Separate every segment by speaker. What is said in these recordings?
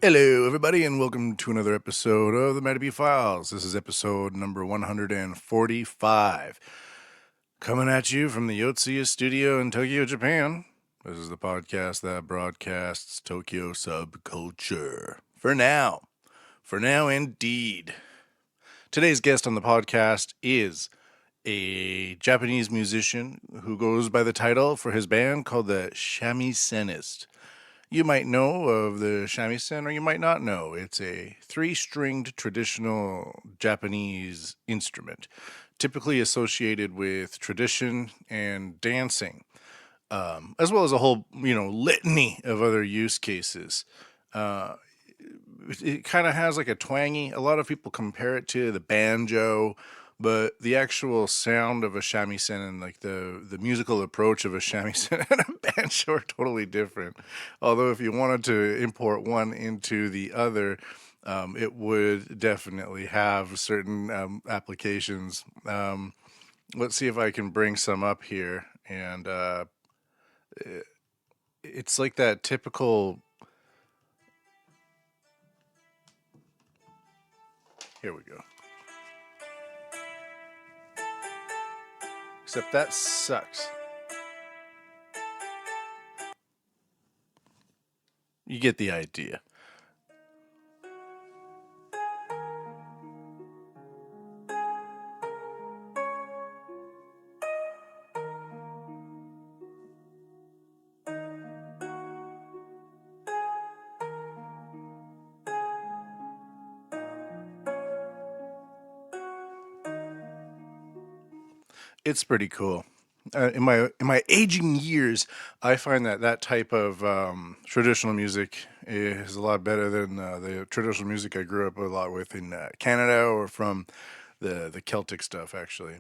Speaker 1: Hello, everybody, and welcome to another episode of the Metabe Files. This is episode number 145. Coming at you from the Yotsuya studio in Tokyo, Japan. This is the podcast that broadcasts Tokyo subculture. For now. For now, indeed. Today's guest on the podcast is a Japanese musician who goes by the title for his band called the Shamisenist. You might know of the shamisen, or you might not know. It's a three-stringed traditional Japanese instrument, typically associated with tradition and dancing, as well as a whole, litany of other use cases. It kind of has like a twangy. A lot of people compare it to the banjo, but the actual sound of a shamisen and like the musical approach of a shamisen and a banjo are totally different. Although if you wanted to import one into the other, it would definitely have certain applications. Let's see if I can bring some up here. And it's like that typical... Here we go. Except that sucks. You get the idea. It's pretty cool. In my aging years, I find that type of traditional music is a lot better than the traditional music I grew up a lot with in Canada, or from the Celtic stuff, actually.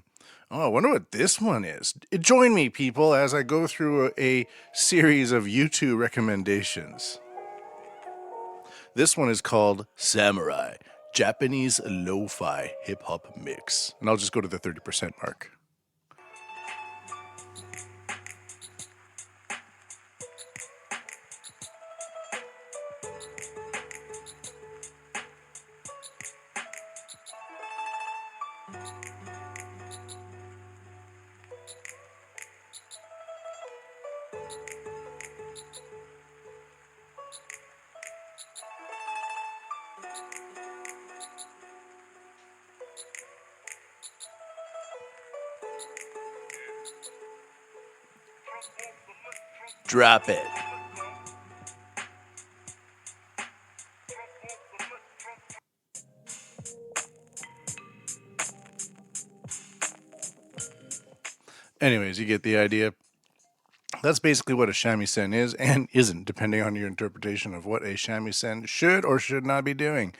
Speaker 1: Oh, I wonder what this one is. Join me, people, as I go through a series of YouTube recommendations. This one is called Samurai, Japanese Lo-Fi Hip-Hop Mix. And I'll just go to the 30% mark. Drop it. Anyways, you get the idea. That's basically what a shamisen is and isn't, depending on your interpretation of what a shamisen should or should not be doing.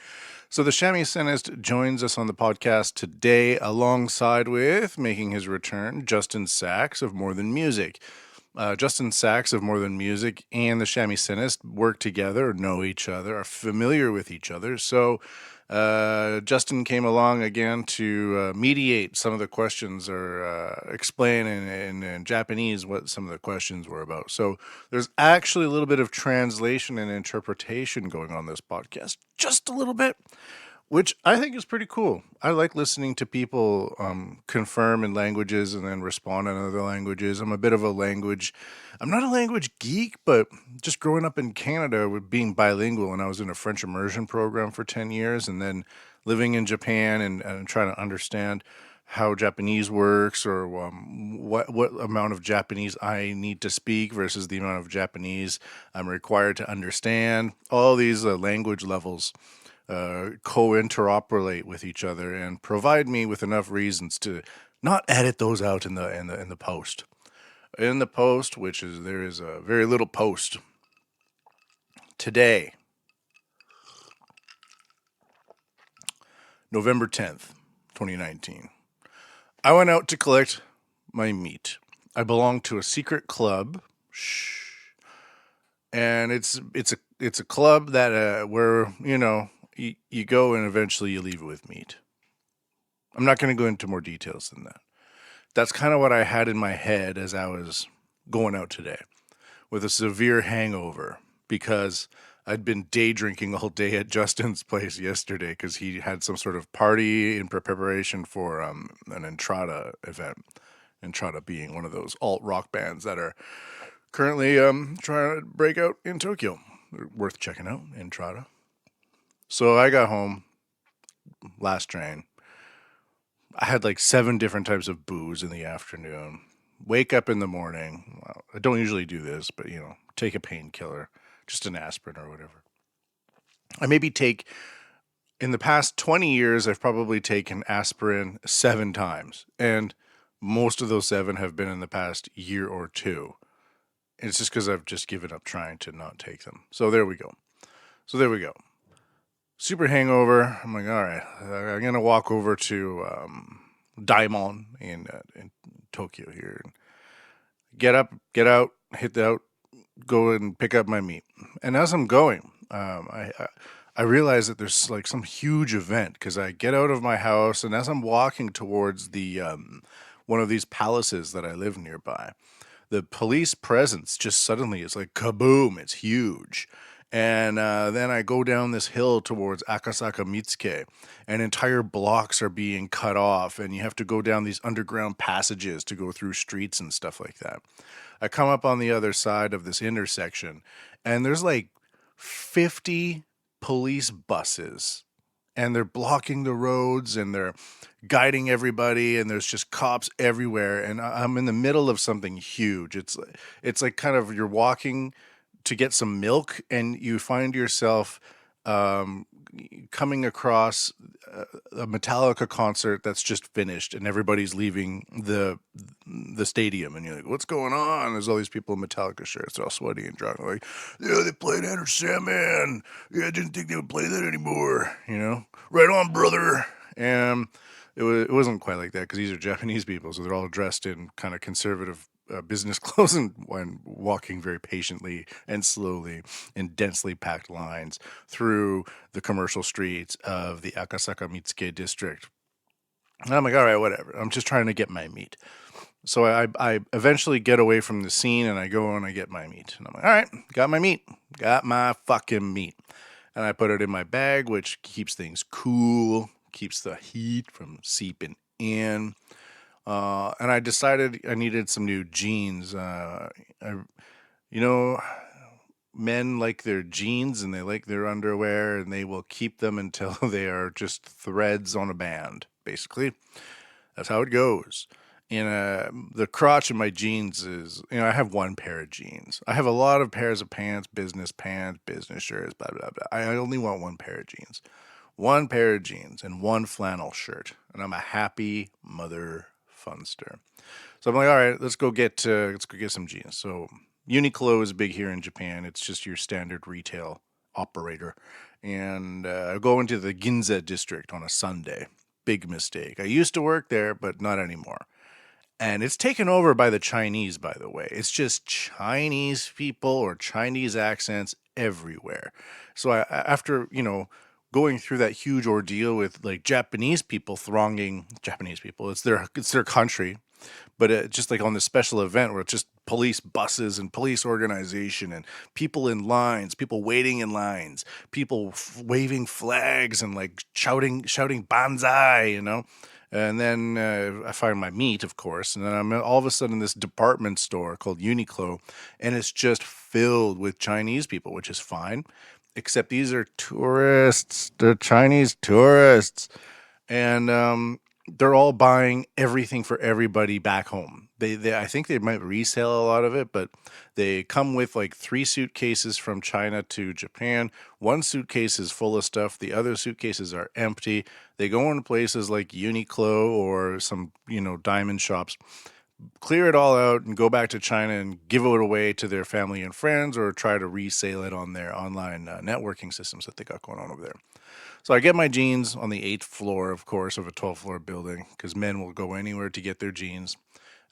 Speaker 1: So the Shamisenist joins us on the podcast today, alongside with, making his return, Justin Sachs of More Than Music. Justin Sachs of More Than Music and the Shamisenist work together, know each other, are familiar with each other. So Justin came along again to mediate some of the questions, or explain in Japanese what some of the questions were about. So there's actually a little bit of translation and interpretation going on this podcast, just a little bit, which I think is pretty cool. I like listening to people confirm in languages and then respond in other languages. I'm not a language geek, but just growing up in Canada with being bilingual, and I was in a French immersion program for 10 years, and then living in Japan and trying to understand how Japanese works, or what amount of Japanese I need to speak versus the amount of Japanese I'm required to understand. All these language levels co-interoperate with each other and provide me with enough reasons to not edit those out in the post. In the post, there is a very little post today, November 10th, 2019. I went out to collect my meat. I belong to a secret club. Shh. And it's a club that where you go and eventually you leave with meat. I'm not going to go into more details than that. That's kind of what I had in my head as I was going out today, with a severe hangover, because I'd been day drinking all day at Justin's place yesterday because he had some sort of party in preparation for an Entrada event. Entrada being one of those alt rock bands that are currently trying to break out in Tokyo. They're worth checking out, Entrada. So I got home last train. I had like 7 different types of booze in the afternoon. Wake up in the morning. Well, I don't usually do this, but take a painkiller, just an aspirin or whatever. I maybe take in the past 20 years, I've probably taken aspirin 7 times, and most of those 7 have been in the past year or two. And it's just because I've just given up trying to not take them. So there we go. Super hangover. I'm like, all right, I'm gonna walk over to Daimon in Tokyo here. Get up, get out, hit out, go and pick up my meat. And as I'm going, I realize that there's like some huge event because I get out of my house, and as I'm walking towards the one of these palaces that I live nearby, the police presence just suddenly is like kaboom! It's huge. And then I go down this hill towards Akasaka Mitsuke, and entire blocks are being cut off, and you have to go down these underground passages to go through streets and stuff like that. I come up on the other side of this intersection, and there's like 50 police buses, and they're blocking the roads, and they're guiding everybody, and there's just cops everywhere, and I'm in the middle of something huge. It's like kind of you're walking to get some milk, and you find yourself um, coming across a Metallica concert that's just finished, and everybody's leaving the stadium, and you're like, "What's going on?" There's all these people in Metallica shirts, they're all sweaty and drunk, like, "Yeah, they played Enter Sandman. Yeah, I didn't think they would play that anymore. Right on, brother." And it wasn't quite like that because these are Japanese people, so they're all dressed in kind of conservative business clothes and when walking very patiently and slowly in densely packed lines through the commercial streets of the Akasaka Mitsuke district. And I'm like, all right, whatever. I'm just trying to get my meat. So I eventually get away from the scene, and I go and I get my meat. And I'm like, all right, got my meat. Got my fucking meat. And I put it in my bag, which keeps things cool, keeps the heat from seeping in. And I decided I needed some new jeans. You know, Men like their jeans and they like their underwear, and they will keep them until they are just threads on a band, basically. That's how it goes. The crotch of my jeans is, I have one pair of jeans. I have a lot of pairs of pants, business shirts, blah, blah, blah. I only want one pair of jeans. One pair of jeans and one flannel shirt. And I'm a happy mother funster. So I'm like, all right, let's go get some jeans. So Uniqlo is big here in Japan. It's just your standard retail operator. And I go into the Ginza district on a Sunday. Big mistake. I used to work there, but not anymore. And it's taken over by the Chinese, by the way. It's just Chinese people or Chinese accents everywhere. So after, going through that huge ordeal with like Japanese people thronging Japanese people, it's their country, but just like on this special event where it's just police buses and police organization and people in lines, people waiting in lines, people waving flags and like shouting banzai. And then I find my meat, of course, and then I'm all of a sudden in this department store called Uniqlo, and it's just filled with Chinese people, which is fine, except these are tourists. They're Chinese tourists, and they're all buying everything for everybody back home. They I think they might resell a lot of it, but they come with like 3 suitcases from China to Japan. One suitcase is full of stuff. The other suitcases are empty. They go into places like Uniqlo or some, diamond shops, clear it all out and go back to China and give it away to their family and friends or try to resale it on their online networking systems that they got going on over there. So I get my jeans on the 8th floor, of course, of a 12-floor building because men will go anywhere to get their jeans.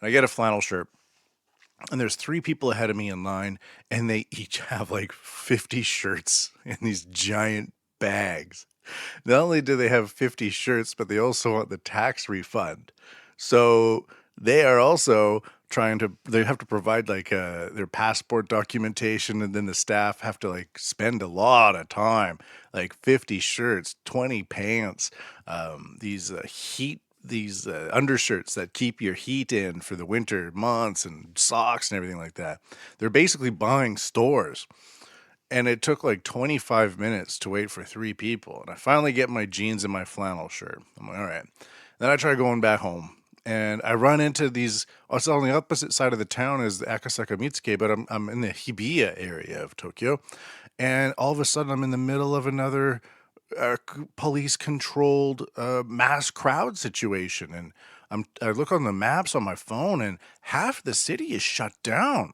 Speaker 1: And I get a flannel shirt. And there's 3 people ahead of me in line, and they each have like 50 shirts in these giant bags. Not only do they have 50 shirts, but they also want the tax refund. So they are also they have to provide like their passport documentation, and then the staff have to like spend a lot of time, like 50 shirts, 20 pants, these undershirts that keep your heat in for the winter months, and socks and everything like that. They're basically buying stores. And it took like 25 minutes to wait for three people. And I finally get my jeans and my flannel shirt. I'm like, all right. Then I try going back home. And I run into these. Oh, it's on the opposite side of the town as the Akasaka Mitsuke, but I'm in the Hibiya area of Tokyo. And all of a sudden, I'm in the middle of another police controlled mass crowd situation. And I look on the maps on my phone, and half the city is shut down.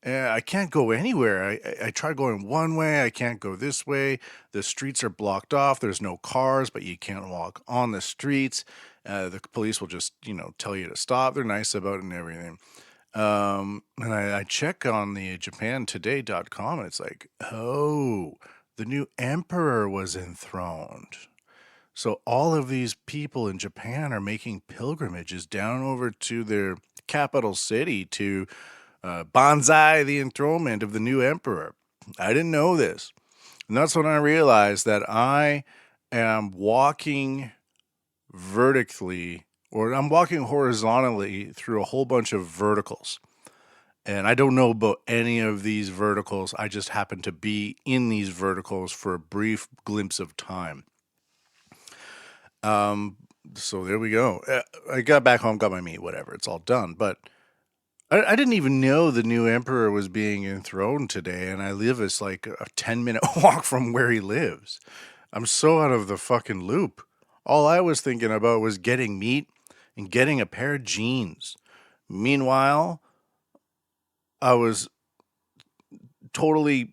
Speaker 1: I can't go anywhere. I try going one way. I can't go this way. The streets are blocked off. There's no cars, but you can't walk on the streets. The police will just, tell you to stop. They're nice about it and everything. And I check on the JapanToday.com, and it's like, oh, the new emperor was enthroned. So all of these people in Japan are making pilgrimages down over to their capital city to bonsai the enthronement of the new emperor. I didn't know this. And that's when I realized that I am walking vertically, or I'm walking horizontally through a whole bunch of verticals. And I don't know about any of these verticals. I just happen to be in these verticals for a brief glimpse of time. So there we go. I got back home, got my meat, whatever. It's all done. But I didn't even know the new emperor was being enthroned today, and I live as like a 10-minute walk from where he lives. I'm so out of the fucking loop. All I was thinking about was getting meat and getting a pair of jeans. Meanwhile, I was totally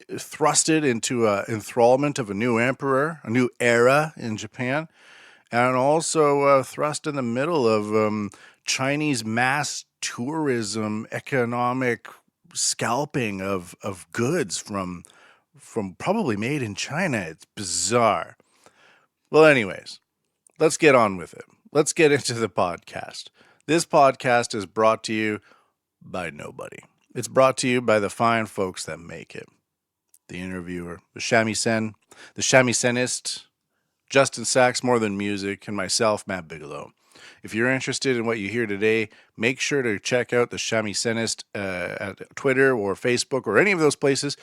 Speaker 1: thrusted into enthrallment of a new emperor, a new era in Japan, and also thrust in the middle of Chinese mass tourism, economic scalping of goods from probably made in China. It's bizarre. Well, anyways, let's get on with it. Let's get into the podcast. This podcast is brought to you by nobody. It's brought to you by the fine folks that make it. The interviewer, the Shamisen, the Shamisenist, Justin Sachs, More Than Music, and myself, Matt Bigelow. If you're interested in what you hear today, make sure to check out the Shamisenist at Twitter or Facebook or any of those places.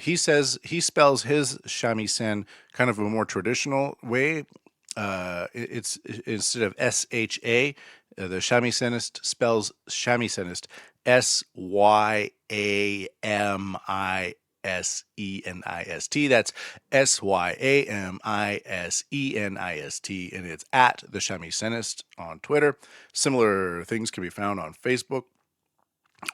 Speaker 1: He spells his shamisen kind of a more traditional way. It's instead of SHA, the Shamisenist spells Shamisenist SYAMISENIST. That's SYAMISENIST, and it's at the Shamisenist on Twitter. Similar things can be found on Facebook.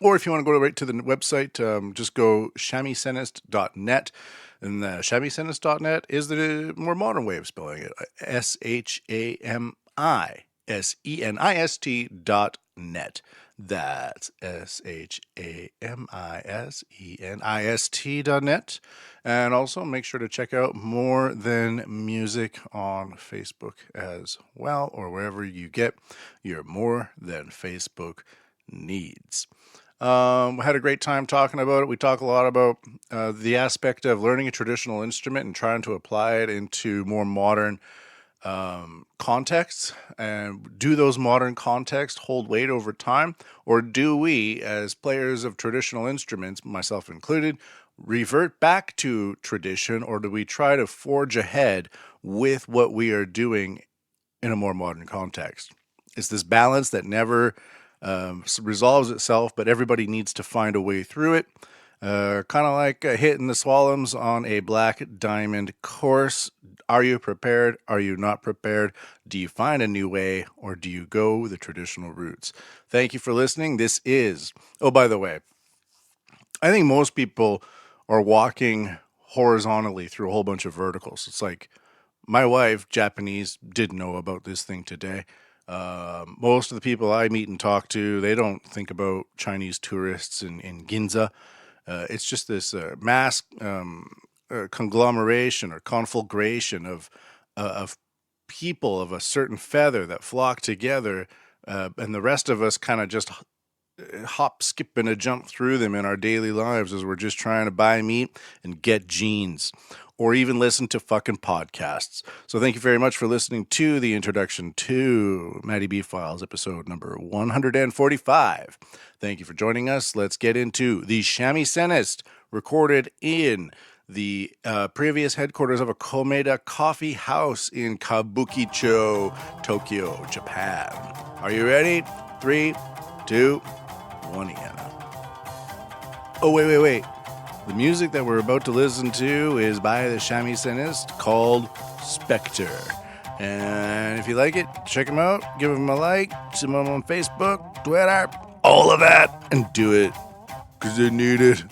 Speaker 1: Or if you want to go right to the website, just go shamisenist.net. And shamisenist.net is the more modern way of spelling it. SHAMISENIST.net. That's SHAMISENIST.net. And also make sure to check out More Than Music on Facebook as well, or wherever you get your More Than Facebook needs. We had a great time talking about it. We talk a lot about the aspect of learning a traditional instrument and trying to apply it into more modern contexts, and do those modern contexts hold weight over time, or do we, as players of traditional instruments, myself included, revert back to tradition, or do we try to forge ahead with what we are doing in a more modern context? It's this balance that never resolves itself, but everybody needs to find a way through it. Kind of like hitting the swallows on a black diamond course. Are you prepared? Are you not prepared? Do you find a new way, or do you go the traditional routes? Thank you for listening. This is, oh, by the way, I think most people are walking horizontally through a whole bunch of verticals. It's like my wife, Japanese, didn't know about this thing today. Most of the people I meet and talk to, they don't think about Chinese tourists in Ginza. It's just this mass conglomeration or conflagration of people of a certain feather that flock together and the rest of us kind of just hop, skip, and a jump through them in our daily lives as we're just trying to buy meat and get jeans, or even listen to fucking podcasts. So thank you very much for listening to the introduction to Matty B Files, episode number 145. Thank you for joining us. Let's get into the Shamisenist, recorded in the previous headquarters of a Komeda coffee house in Kabukicho, Tokyo, Japan. Are you ready? 3, 2, 1 again. Oh, wait. The music that we're about to listen to is by the Shamisenist, called Spectre. And if you like it, check them out, give them a like, see them on Facebook, Twitter, all of that, and do it, because they need it.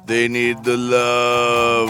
Speaker 1: They need the love.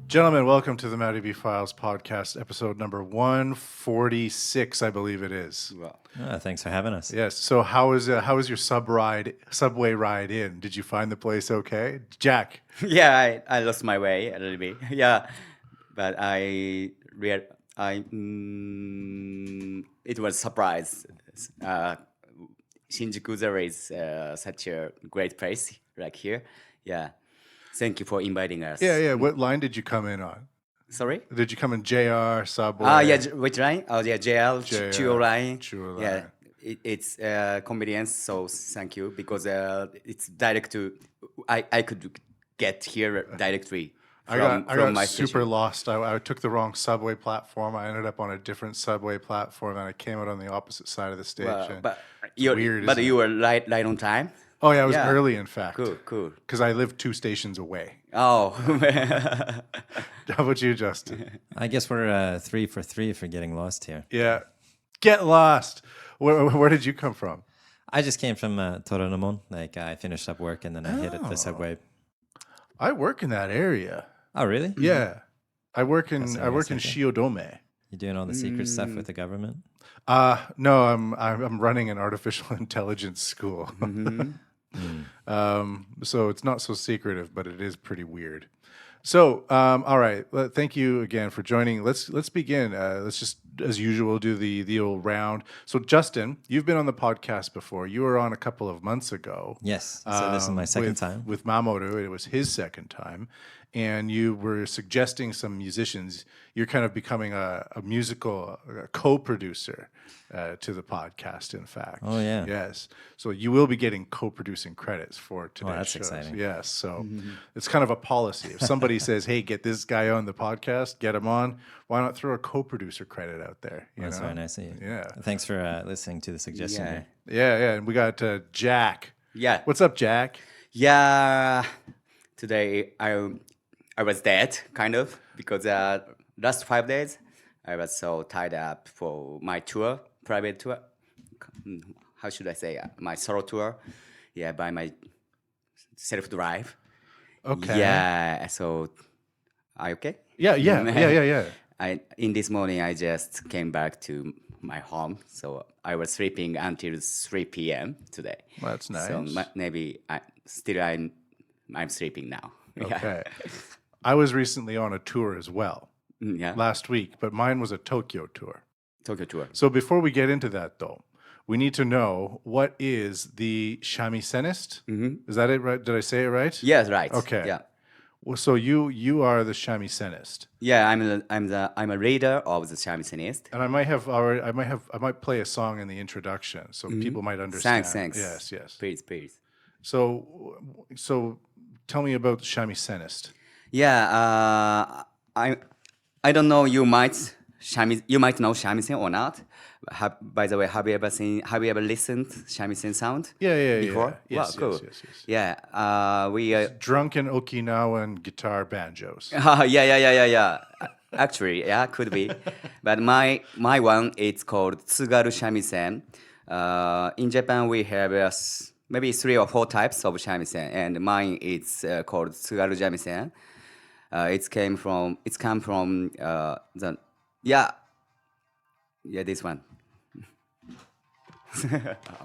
Speaker 1: Gentlemen, welcome to the Matty B Files podcast, episode number 146, I believe it is.
Speaker 2: Well,
Speaker 3: Thanks for having us.
Speaker 1: Yes. So how was your subway ride in? Did you find the place okay? Jack.
Speaker 2: yeah, I lost my way a little bit. Yeah, but it was a surprise. Shinjuku there is such a great place like here. Yeah, thank you for inviting us.
Speaker 1: Yeah. What line did you come in on?
Speaker 2: Sorry?
Speaker 1: Did you come in JR, Subway?
Speaker 2: Yeah, which line? Oh, yeah, JL, Chuo line.
Speaker 1: Chuo line.
Speaker 2: Yeah, it's convenience, so thank you, because it's direct to, I could get here directly
Speaker 1: I
Speaker 2: from
Speaker 1: got
Speaker 2: my
Speaker 1: super
Speaker 2: station.
Speaker 1: lost. I took the wrong subway platform. I ended up on a different subway platform, and I came out on the opposite side of the station.
Speaker 2: But
Speaker 1: weird,
Speaker 2: but
Speaker 1: isn't
Speaker 2: you were right on time.
Speaker 1: Oh yeah, I was
Speaker 2: Yeah.
Speaker 1: early, in fact.
Speaker 2: Cool.
Speaker 1: Because I live 2 stations away.
Speaker 2: Oh,
Speaker 1: How about you, Justin?
Speaker 3: I guess we're 3 for 3 for getting lost here.
Speaker 1: Yeah. Get lost. Where did you come from?
Speaker 3: I just came from Toranomon. Like I finished up work and then I hit the subway.
Speaker 1: I work in that area.
Speaker 3: Oh, really?
Speaker 1: Yeah. I work in
Speaker 3: That's
Speaker 1: I work in
Speaker 3: nice,
Speaker 1: Shiodome.
Speaker 3: You doing all the secret stuff with the government?
Speaker 1: No, I'm running an artificial intelligence school. So it's not so secretive, but it is pretty weird. So, all right. Thank you again for joining. Let's begin. Let's just, as usual, do the old round. So, Justin, you've been on the podcast before. You were on a couple of months ago.
Speaker 3: Yes. So this is my second
Speaker 1: with,
Speaker 3: time.
Speaker 1: with Mamoru. It was his second time, and you were suggesting some musicians. You're kind of becoming a musical co-producer to the podcast. In fact,
Speaker 3: Oh, yeah.
Speaker 1: yes. So you will be getting co-producing credits for today's
Speaker 3: that's
Speaker 1: shows.
Speaker 3: exciting.
Speaker 1: Yes. So it's kind of a policy. If somebody says, "Hey, get this guy on the podcast, get him on," why not throw a co-producer credit out there? You
Speaker 3: That's
Speaker 1: know?
Speaker 3: very nice of you.
Speaker 1: Yeah.
Speaker 3: Thanks for listening to the suggestion
Speaker 2: yeah.
Speaker 3: here.
Speaker 1: Yeah. And we got Jack.
Speaker 2: Yeah.
Speaker 1: What's up, Jack?
Speaker 2: Yeah. Today I was dead, kind of, because last 5 days I was so tied up for my tour, private tour. How should I say? My solo tour. Yeah, by my self-drive.
Speaker 1: Okay.
Speaker 2: Yeah. So, are you okay?
Speaker 1: Yeah.
Speaker 2: In this morning, I just came back to my home, so I was sleeping until 3 p.m. today.
Speaker 1: Well, that's nice.
Speaker 2: So maybe I'm sleeping now. Yeah.
Speaker 1: Okay. I was recently on a tour as well
Speaker 2: Yeah.
Speaker 1: last week, but mine was a Tokyo tour.
Speaker 2: Tokyo tour.
Speaker 1: So before we get into that, though, we need to know, what is the Shamisenist? Is that it? Right? Did I say it right?
Speaker 2: Yes, right.
Speaker 1: Okay.
Speaker 2: Yeah.
Speaker 1: Well, so you are the Shamisenist,
Speaker 2: Yeah, I'm a reader of the Shamisenist.
Speaker 1: and I might play a song in the introduction so people might understand.
Speaker 2: Thanks.
Speaker 1: Yes.
Speaker 2: Please.
Speaker 1: So tell me about the Shamisenist.
Speaker 2: Yeah, I don't know. You might know shamisen or not. By the way, have you ever listened shamisen sound?
Speaker 1: Yeah.
Speaker 2: Before?
Speaker 1: Yes,
Speaker 2: Wow, cool.
Speaker 1: yes.
Speaker 2: Yeah, we.
Speaker 1: Drunken Okinawan guitar banjos.
Speaker 2: Yeah. Actually, yeah, could be. But my one, it's called Tsugaru shamisen. In Japan, we have maybe 3 or 4 types of shamisen, and mine is called Tsugaru shamisen. It's come from this one.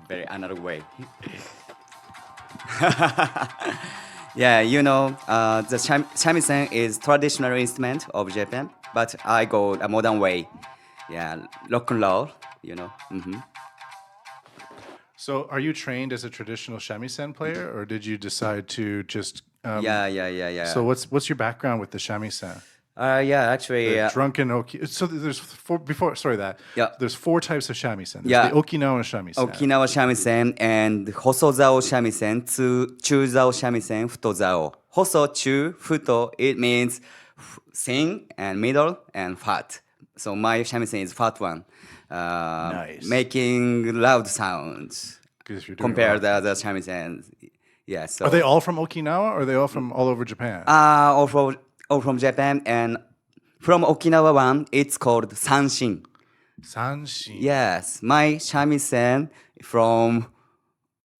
Speaker 2: Very analog way. Yeah, the shamisen is traditional instrument of Japan, but I go a modern way. Yeah, rock and roll,
Speaker 1: So, are you trained as a traditional shamisen player, or did you decide to just?
Speaker 2: Yeah.
Speaker 1: So, what's your background with the shamisen?
Speaker 2: Actually,
Speaker 1: Drunken Oki. So there's 4. Before, sorry that.
Speaker 2: Yeah.
Speaker 1: There's 4 types of shamisen. There's
Speaker 2: Yeah.
Speaker 1: the Okinawan shamisen.
Speaker 2: Okinawa shamisen and hosozao shamisen, chuzao shamisen, futozao. Hoso, chu, futo, it means thin and middle and fat. So my shamisen is fat one.
Speaker 1: Nice.
Speaker 2: Making loud sounds
Speaker 1: 'Cause you're doing
Speaker 2: compared to
Speaker 1: rock.
Speaker 2: the other shamisen. Yeah, so
Speaker 1: Are they all from Okinawa, or are they all from all over Japan?
Speaker 2: all from Japan, and from Okinawa one, it's called sanshin.
Speaker 1: Sanshin.
Speaker 2: Yes, my shamisen from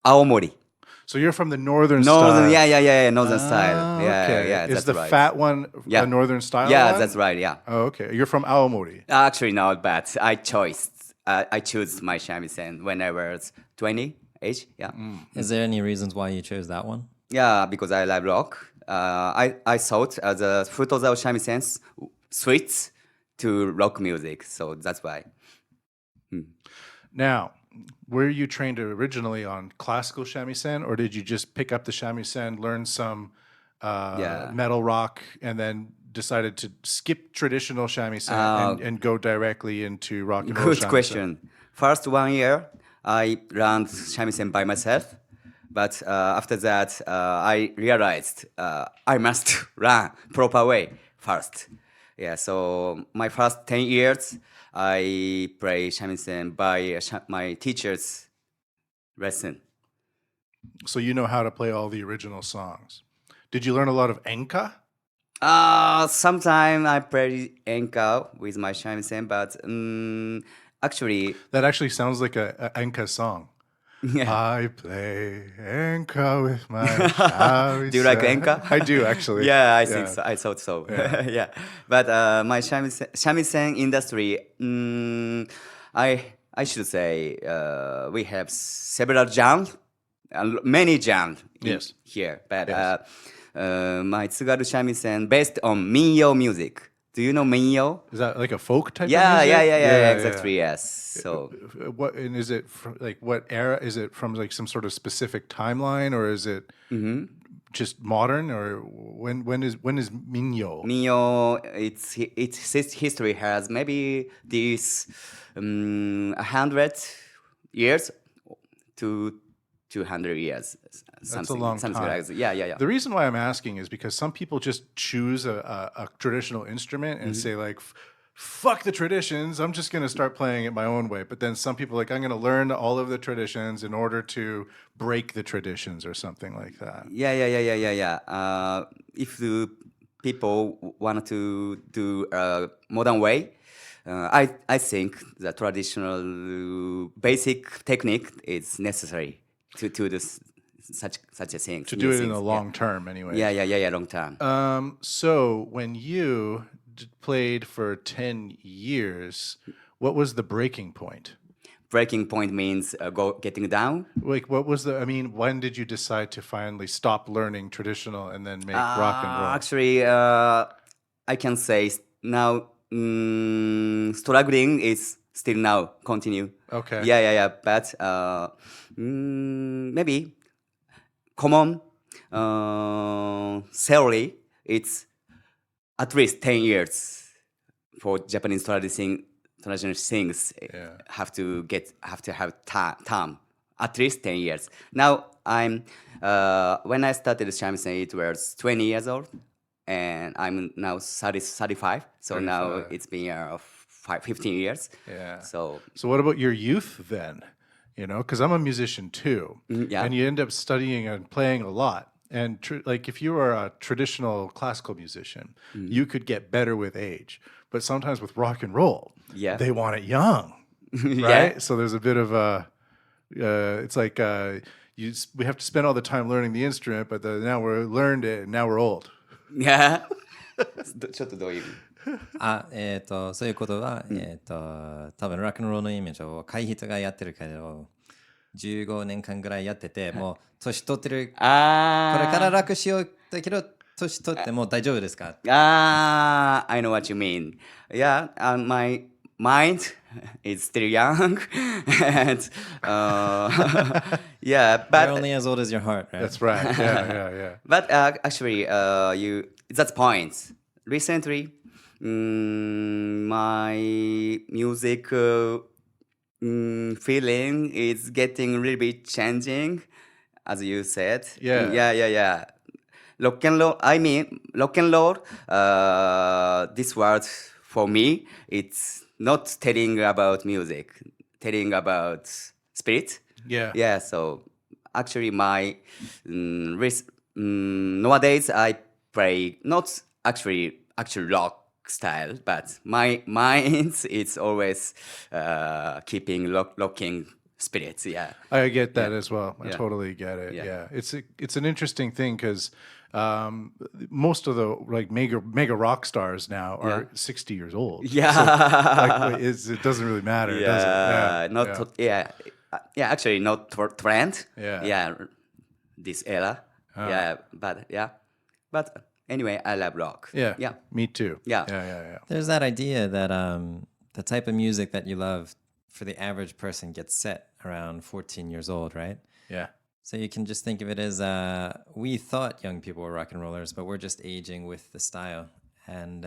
Speaker 2: Aomori.
Speaker 1: So you're from the northern
Speaker 2: Northern,
Speaker 1: style.
Speaker 2: northern style. Yeah,
Speaker 1: Okay.
Speaker 2: yeah,
Speaker 1: Is
Speaker 2: that's
Speaker 1: the
Speaker 2: right.
Speaker 1: fat one
Speaker 2: Yeah.
Speaker 1: a northern style
Speaker 2: Yeah,
Speaker 1: one?
Speaker 2: that's right. Yeah.
Speaker 1: Oh, okay. You're from Aomori.
Speaker 2: Actually, not bad. I choose my shamisen when I was 20 age. Yeah.
Speaker 3: Is there any reasons why you chose that one?
Speaker 2: Yeah, because I love rock. I thought the Futozao shamisen suits to rock music, so that's why.
Speaker 1: Now, were you trained originally on classical shamisen, or did you just pick up the shamisen, learn some
Speaker 2: Yeah.
Speaker 1: metal rock, and then decided to skip traditional shamisen and go directly into rock and roll
Speaker 2: Good
Speaker 1: shamisen?
Speaker 2: question. First 1 year, I learned shamisen by myself, but after that, I realized I must learn proper way first. Yeah, so my first 10 years, I play shamisen by my teacher's lesson.
Speaker 1: So you know how to play all the original songs. Did you learn a lot of enka?
Speaker 2: Sometimes I play enka with my shamisen, but actually,
Speaker 1: That actually sounds like a enka song.
Speaker 2: yeah.
Speaker 1: I play enka with my shamisen.
Speaker 2: Do you like enka?
Speaker 1: I do, actually.
Speaker 2: Yeah, I think so. I thought so.
Speaker 1: Yeah.
Speaker 2: Yeah, but my shamisen industry, I should say we have several genres, many genres
Speaker 1: Yes.
Speaker 2: here. But
Speaker 1: Yes.
Speaker 2: My Tsugaru shamisen based on minyo music. Do you know minyo?
Speaker 1: Is that like a folk type
Speaker 2: Yeah,
Speaker 1: of
Speaker 2: yeah,
Speaker 1: music?
Speaker 2: yeah, yeah, exactly. Yes. So
Speaker 1: What and is it from, like what era? Is it from like some sort of specific timeline, or is it just modern, or when is Minyo?
Speaker 2: minyo, its history has maybe this 100 years to 200 years. Something,
Speaker 1: long
Speaker 2: something
Speaker 1: time.
Speaker 2: like that. Yeah, yeah, yeah.
Speaker 1: The reason why I'm asking is because some people just choose a traditional instrument and say like, fuck the traditions, I'm just going to start playing it my own way. But then some people are like, I'm going to learn all of the traditions in order to break the traditions or something like that.
Speaker 2: Yeah. If the people want to do a modern way, I think the traditional basic technique is necessary to do such a thing.
Speaker 1: To
Speaker 2: new
Speaker 1: do it in
Speaker 2: things.
Speaker 1: the long term anyway.
Speaker 2: Yeah, long term.
Speaker 1: So when you played for 10 years, what was the breaking point?
Speaker 2: Breaking point means getting down.
Speaker 1: Like, what was when did you decide to finally stop learning traditional and then make rock and roll?
Speaker 2: Actually, I can say now struggling is still now continue.
Speaker 1: Okay.
Speaker 2: Yeah. But maybe common theory it's at least 10 years for Japanese traditional things. Have to have time at least 10 years. Now I'm when I started shamisen it was 20 years old and I'm now 35, so now
Speaker 1: 35.
Speaker 2: it's been 15 years.
Speaker 1: Yeah.
Speaker 2: So
Speaker 1: what about your youth then? You know, because I'm a musician too,
Speaker 2: yeah.
Speaker 1: and you end up studying and playing a lot. And like if you are a traditional classical musician, you could get better with age. But sometimes with rock and roll,
Speaker 2: Yeah.
Speaker 1: they want it young, right?
Speaker 2: Yeah.
Speaker 1: So there's a bit of a, it's like we have to spend all the time learning the instrument, but now we're learned it, and now we're old.
Speaker 2: Yeah. ちょっとどういう意味？
Speaker 3: そういうことは、多分ロックンロールのイメージを会人がやってるけど、15年間ぐらいやってて、もう年取ってる、これから楽しようだけど、年取っても大丈夫ですか？
Speaker 2: I know what you mean. Yeah, my mind is still young, and yeah, but
Speaker 3: You're only as old as your heart, right?
Speaker 1: That's right. Yeah.
Speaker 2: But actually, that's point. Recently, my music feeling is getting a little bit changing, as you said.
Speaker 1: Yeah.
Speaker 2: Rock and roll. I mean, rock and roll. This word for me, it's not telling about music, telling about spirit.
Speaker 1: Yeah.
Speaker 2: Yeah. So actually, my nowadays I play not actual rock style, but my mind it's always keeping rocking spirits. Yeah.
Speaker 1: I get that
Speaker 2: Yeah.
Speaker 1: as well. I
Speaker 2: Yeah.
Speaker 1: totally get it.
Speaker 2: Yeah.
Speaker 1: Yeah, it's an interesting thing because most of the like mega rock stars now are
Speaker 2: Yeah.
Speaker 1: 60 years old.
Speaker 2: Yeah.
Speaker 1: So like it doesn't really matter, does it?
Speaker 2: Yeah, not
Speaker 1: yeah.
Speaker 2: yeah, actually not trend.
Speaker 1: Yeah.
Speaker 2: Yeah, this era. Yeah, but anyway, I love rock.
Speaker 1: Yeah.
Speaker 2: Yeah.
Speaker 1: Me too.
Speaker 2: Yeah.
Speaker 1: Yeah.
Speaker 3: There's that idea that the type of music that you love for the average person gets set around 14 years old, right?
Speaker 1: Yeah.
Speaker 3: So you can just think of it as we thought young people were rock and rollers, but we're just aging with the style. And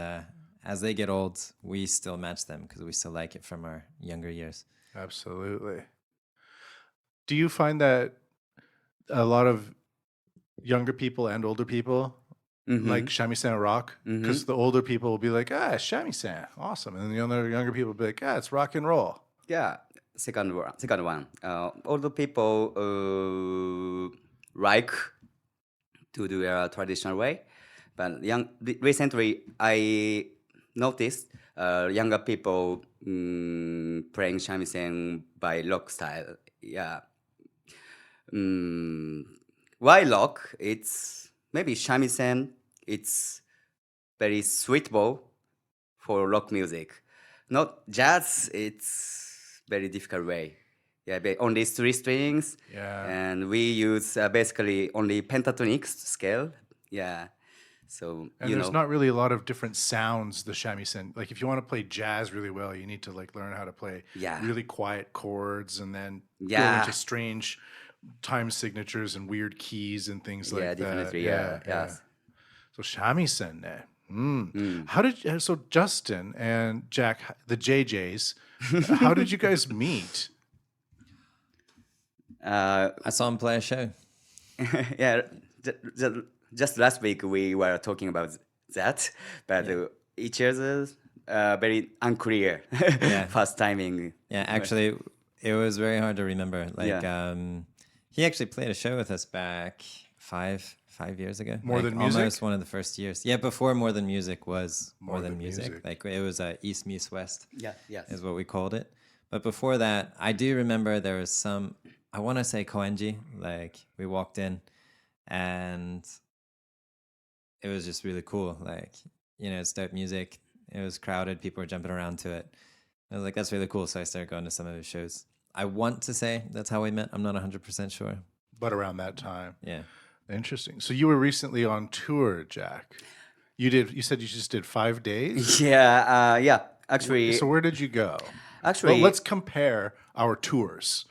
Speaker 3: as they get old, we still match them because we still like it from our younger years.
Speaker 1: Absolutely. Do you find that a lot of younger people and older people like shamisen rock? Because the older people will be like, shamisen, awesome. And the younger people will be like, it's rock and roll.
Speaker 2: Yeah. Second one. Older people like to do a traditional way, but recently I noticed younger people playing shamisen by rock style. Yeah. Why rock? It's maybe shamisen. It's very suitable for rock music. Not jazz. It's very difficult way. Yeah, only 3 strings.
Speaker 1: Yeah.
Speaker 2: And we use basically only pentatonic scale. Yeah. So
Speaker 1: And there's not really a lot of different sounds, the shamisen. Like if you want to play jazz really well, you need to like learn how to play really quiet chords and then go into strange time signatures and weird keys and things like that.
Speaker 2: Definitely. Yeah.
Speaker 1: So shamisen. So Justin and Jack, the JJs, how did you guys meet?
Speaker 3: I saw him play a show.
Speaker 2: Yeah, just last week we were talking about that, but each other's very unclear first timing.
Speaker 3: Yeah, actually, it was very hard to remember. Like, he actually played a show with us back five years ago.
Speaker 1: More Than Music?
Speaker 3: Almost one of the first years. Yeah, before More Than Music was More Than Music. Like, it was East meets West.
Speaker 2: Yeah.
Speaker 3: Is what we called it. But before that, I do remember there was some, I want to say Koenji. Like, we walked in and it was just really cool. Like, it's dope music. It was crowded. People were jumping around to it. I was like, that's really cool. So I started going to some of his shows. I want to say that's how we met. I'm not 100% sure.
Speaker 1: But around that time.
Speaker 3: Yeah.
Speaker 1: Interesting. So you were recently on tour, Jack. You said you just did 5 days?
Speaker 2: Yeah. Actually.
Speaker 1: So where did you go?
Speaker 2: Actually.
Speaker 1: Well, let's compare our tours.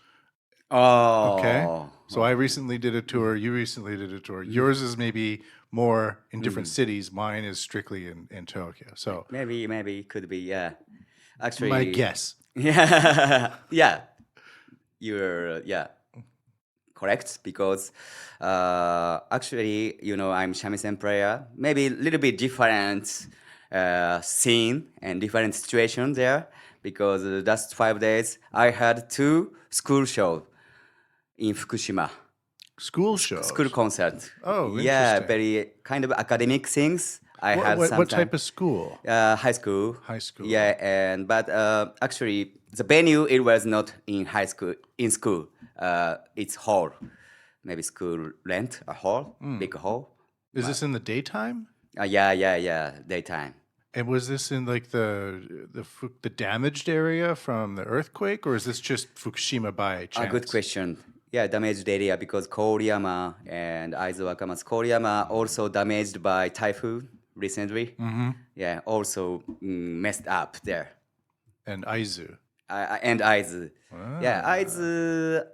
Speaker 2: Oh.
Speaker 1: Okay. So I recently did a tour. You recently did a tour. Yours is maybe more in different cities. Mine is strictly in Tokyo. So
Speaker 2: maybe it could be. Yeah. Actually.
Speaker 1: My guess.
Speaker 2: Yeah. You're correct because actually I'm shamisen player. Maybe a little bit different scene and different situation there because the last 5 days I had 2 school shows in Fukushima.
Speaker 1: School shows?
Speaker 2: School concert.
Speaker 1: Oh,
Speaker 2: yeah,
Speaker 1: interesting.
Speaker 2: very kind of academic things.
Speaker 1: What type of school?
Speaker 2: High school.
Speaker 1: High school.
Speaker 2: Yeah, but actually the venue it was not in high school. In school, it's hall. Maybe school rent a hall, big hall.
Speaker 1: Is this in the daytime?
Speaker 2: Yeah, daytime.
Speaker 1: And was this in like the damaged area from the earthquake, or is this just Fukushima by chance?
Speaker 2: A good question. Yeah, damaged area because Koriyama and Aizu Wakamatsu Koriyama also damaged by typhoon recently. Mm-hmm. Yeah, also messed up there.
Speaker 1: And Aizu.
Speaker 2: And Aizu. Yeah, Aizu,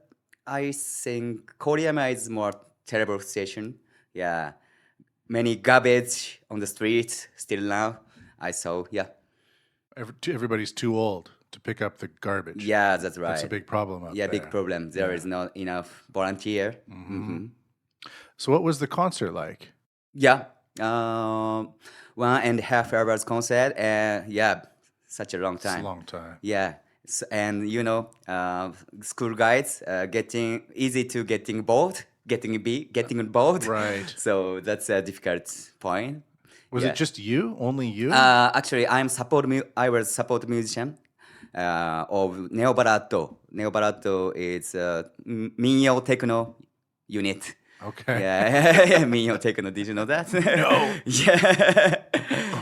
Speaker 2: I think Koriyama is more terrible situation. Yeah, many garbage on the streets still now. I saw,
Speaker 1: Everybody's too old to pick up the garbage.
Speaker 2: Yeah, that's right.
Speaker 1: That's a big problem out there.
Speaker 2: Yeah, big problem. There is not enough volunteer. Mm-hmm.
Speaker 1: So what was the concert like?
Speaker 2: Yeah, 1.5 hours concert, and such a long time.
Speaker 1: It's a long time.
Speaker 2: Yeah, and school guys getting bored, getting involved.
Speaker 1: Right.
Speaker 2: So that's a difficult point.
Speaker 1: Was it just you? Only you?
Speaker 2: Actually, I was support musician. of Neo Ballado. Neo Ballado is a minyo techno unit.
Speaker 1: Okay.
Speaker 2: Yeah, minyo techno. Did you know that?
Speaker 1: No.
Speaker 2: Yeah.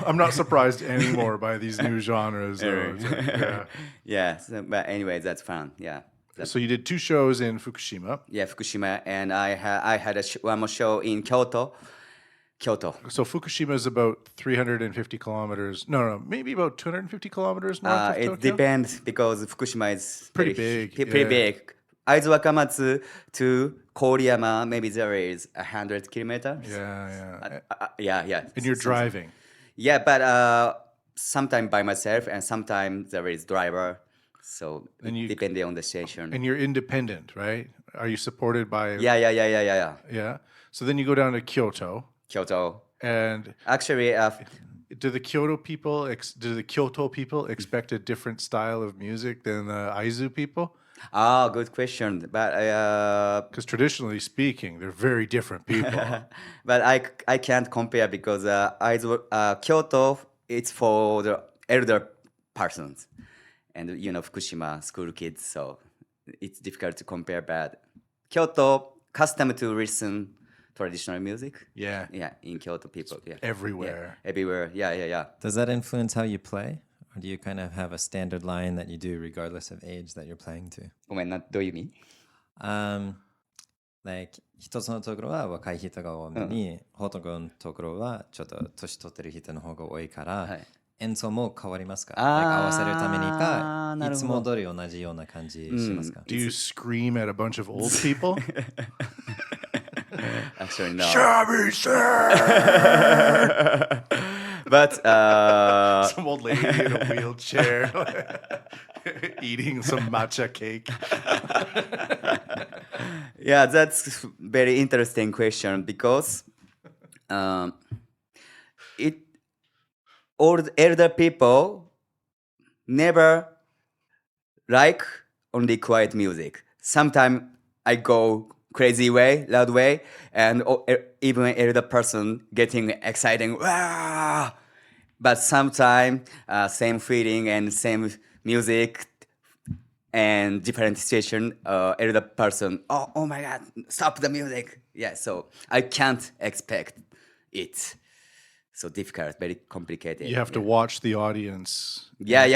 Speaker 1: I'm not surprised anymore by these new genres. Though. It's like, yeah.
Speaker 2: Yeah. So, but anyway, that's fun. Yeah.
Speaker 1: So you did 2 shows in Fukushima.
Speaker 2: Yeah, Fukushima, and I had one more show in Kyoto.
Speaker 1: So Fukushima is about 350 kilometers. No, maybe about 250 kilometers north of
Speaker 2: It
Speaker 1: Tokyo.
Speaker 2: depends because Fukushima is
Speaker 1: Pretty
Speaker 2: very
Speaker 1: big,
Speaker 2: pretty
Speaker 1: yeah.
Speaker 2: big. Aizu Wakamatsu to Koriyama, maybe there is 100 kilometers.
Speaker 1: Yeah.
Speaker 2: Yeah.
Speaker 1: And you're driving.
Speaker 2: Yeah, but sometimes by myself and sometimes there is driver. So depending on the station.
Speaker 1: And you're independent, right? Are you supported by?
Speaker 2: Yeah.
Speaker 1: Yeah. So then you go down to Kyoto.
Speaker 2: Kyoto.
Speaker 1: And
Speaker 2: actually,
Speaker 1: do the Kyoto people expect a different style of music than the Aizu people?
Speaker 2: Good question. But
Speaker 1: because traditionally speaking, they're very different people.
Speaker 2: But I can't compare because Kyoto it's for the elder persons, and Fukushima school kids, so it's difficult to compare. But Kyoto accustomed to listen traditional music.
Speaker 1: Yeah.
Speaker 2: In Kyoto people. Yeah.
Speaker 1: Everywhere.
Speaker 2: Everywhere. Yeah.
Speaker 3: Does that influence how you play? Or do you kind of have a standard line that you do regardless of age that you're playing to?
Speaker 2: ごめんな、どういう意味?
Speaker 3: Like 一つのところは若い人が多いのに、ほとんどのところはちょっと年取ってる人の方が多いから、演奏も変わりますか？ like 合わせるためにか、いつも通り同じような感じしますか？
Speaker 1: Do you scream at a bunch of old people?
Speaker 2: Actually, no.
Speaker 1: But some old lady in a wheelchair eating some matcha cake.
Speaker 2: Yeah, that's very interesting question because old elder people never like only quiet music. Sometimes I go crazy way, loud way, and even elder person getting exciting. Wah! But sometimes same feeling and same music and different situation. Elder person, oh my God, stop the music. Yeah, so I can't expect it. So difficult, very complicated.
Speaker 1: You have to watch the audience.
Speaker 2: Yeah.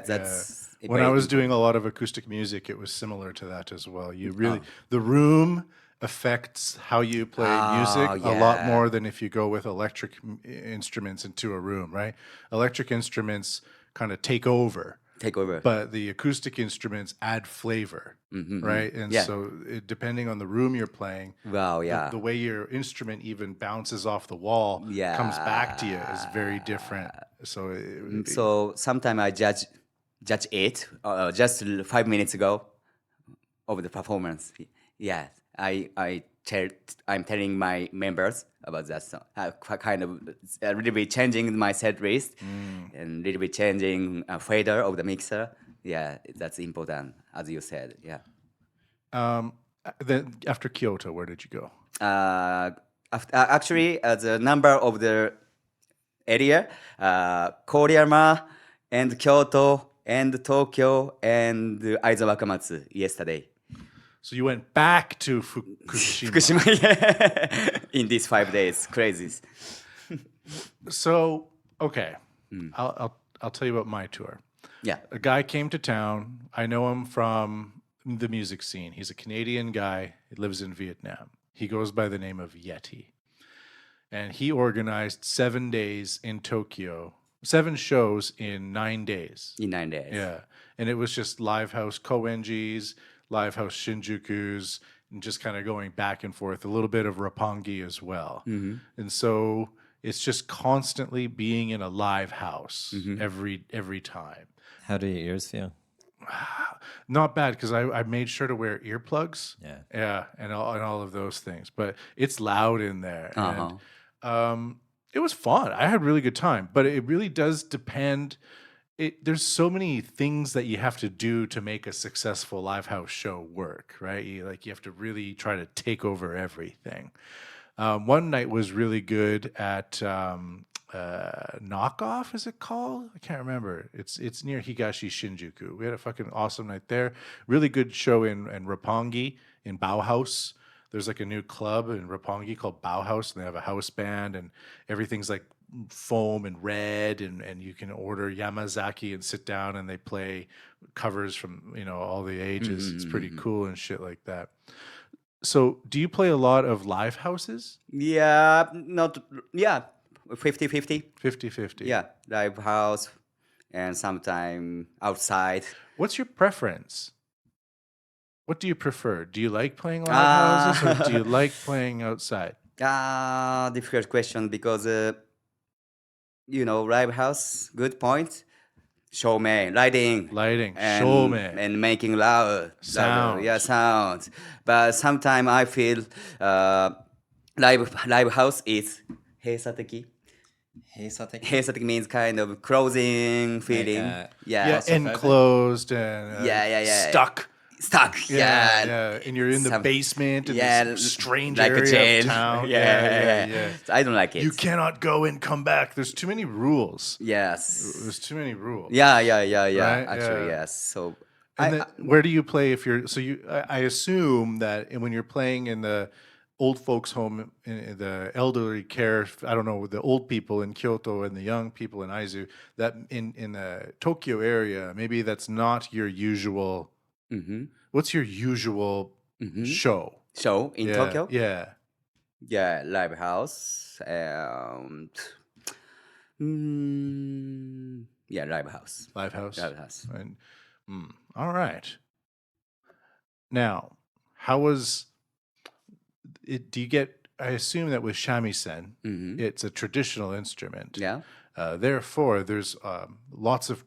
Speaker 2: That's
Speaker 1: when I was doing a lot of acoustic music, it was similar to that as well. You really the room affects how you play music a lot more than if you go with electric instruments into a room, right? Electric instruments kind of take over. But the acoustic instruments add flavor, right? And so depending on the room you're playing, the way your instrument even bounces off the wall, comes back to you is very different.
Speaker 2: So sometimes I judge it just 5 minutes ago of the performance. Yeah, I'm telling my members about that song. I kind of a little bit changing my set list and a little bit changing fader of the mixer. Yeah, that's important, as you said. Yeah.
Speaker 1: Then after Kyoto, where did you go?
Speaker 2: Actually, the number of the area, Koriyama and Kyoto and Tokyo and Aizu Wakamatsu yesterday.
Speaker 1: So you went back to Fukushima.
Speaker 2: In these 5 days, crazy.
Speaker 1: So okay, I'll tell you about my tour.
Speaker 2: Yeah,
Speaker 1: a guy came to town. I know him from the music scene. He's a Canadian guy. He lives in Vietnam. He goes by the name of Yeti, and he organized 7 days in Tokyo. 7 shows in 9 days. Yeah, and it was just live house Koenjis, live house Shinjukus, and just kind of going back and forth, a little bit of Roppongi as well. And so it's just constantly being in a live house every time.
Speaker 3: How do your ears feel?
Speaker 1: Not bad, because I made sure to wear earplugs.
Speaker 3: Yeah,
Speaker 1: and all of those things. But it's loud in there. And it was fun. I had a really good time. But it really does depend. There's so many things that you have to do to make a successful live house show work, right? You have to really try to take over everything. One night was really good at knockoff, is it called? I can't remember. It's near Higashi Shinjuku. We had a fucking awesome night there. Really good show in Roppongi in Bauhaus. There's like a new club in Roppongi called Bauhaus, and they have a house band, and everything's like foam and red, and you can order Yamazaki and sit down, and they play covers from all the ages. It's pretty cool and shit like that. So, do you play a lot of live houses?
Speaker 2: Yeah, 50-50.
Speaker 1: 50-50.
Speaker 2: Yeah, live house and sometime outside.
Speaker 1: What's your preference? What do you prefer? Do you like playing live houses, or do you like playing outside?
Speaker 2: Difficult question because live house, good point. Showman, lighting, and,
Speaker 1: showman,
Speaker 2: and making louder
Speaker 1: sound.
Speaker 2: Yeah, sound. But sometimes I feel live house is heisateki. Heisateki means kind of closing feeling.
Speaker 1: Enclosed and
Speaker 2: stuck.
Speaker 1: Yeah. And you're in the basement in this strange
Speaker 2: like
Speaker 1: area of town.
Speaker 2: Yeah. So I don't like it.
Speaker 1: You cannot go and come back. There's too many rules.
Speaker 2: Yes.
Speaker 1: There's too many rules.
Speaker 2: Yeah.
Speaker 1: Right?
Speaker 2: Actually, yes. So,
Speaker 1: where do you play if you're? So I assume that when you're playing in the old folks' home, in the elderly care, I don't know, the old people in Kyoto and the young people in Aizu, that in the Tokyo area, maybe that's not your usual.
Speaker 2: Mm-hmm.
Speaker 1: What's your usual show?
Speaker 2: Show in Tokyo?
Speaker 1: Yeah.
Speaker 2: Yeah, live house. Live house.
Speaker 1: Live house.
Speaker 2: Live house.
Speaker 1: And, all right. Now, how was it? Do you get? I assume that with shamisen, it's a traditional instrument.
Speaker 2: Yeah.
Speaker 1: Therefore, there's lots of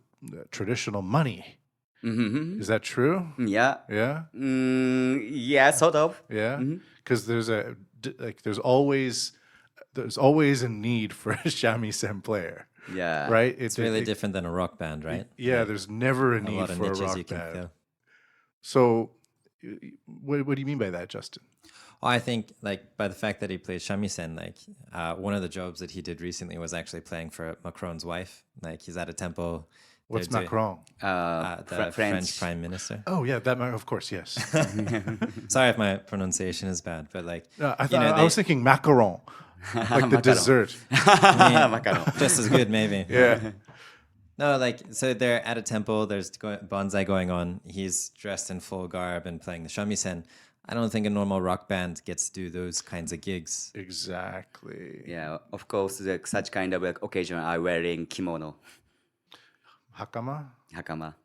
Speaker 1: traditional money. Is that true?
Speaker 2: Yeah.
Speaker 1: Yeah.
Speaker 2: Yeah, sort of.
Speaker 1: Yeah. Because there's always a need for a shamisen player.
Speaker 2: Yeah.
Speaker 1: Right.
Speaker 3: It's really different than a rock band, right?
Speaker 1: Yeah. There's never a need for a rock band. So, what do you mean by that, Justin?
Speaker 3: I think by the fact that he plays shamisen, one of the jobs that he did recently was actually playing for Macron's wife. He's at a temple.
Speaker 1: What's Macron?
Speaker 3: The French Prime Minister.
Speaker 1: Oh yeah, of course, yes.
Speaker 3: Sorry if my pronunciation is bad, but
Speaker 1: I was thinking macaron, like the dessert.
Speaker 3: Macaron. Just as good, maybe.
Speaker 1: Yeah.
Speaker 3: No, so they're at a temple. There's bonsai going on. He's dressed in full garb and playing the shamisen. I don't think a normal rock band gets to do those kinds of gigs.
Speaker 1: Exactly.
Speaker 2: Yeah, of course, such kind of occasion are wearing kimono.
Speaker 1: Hakama?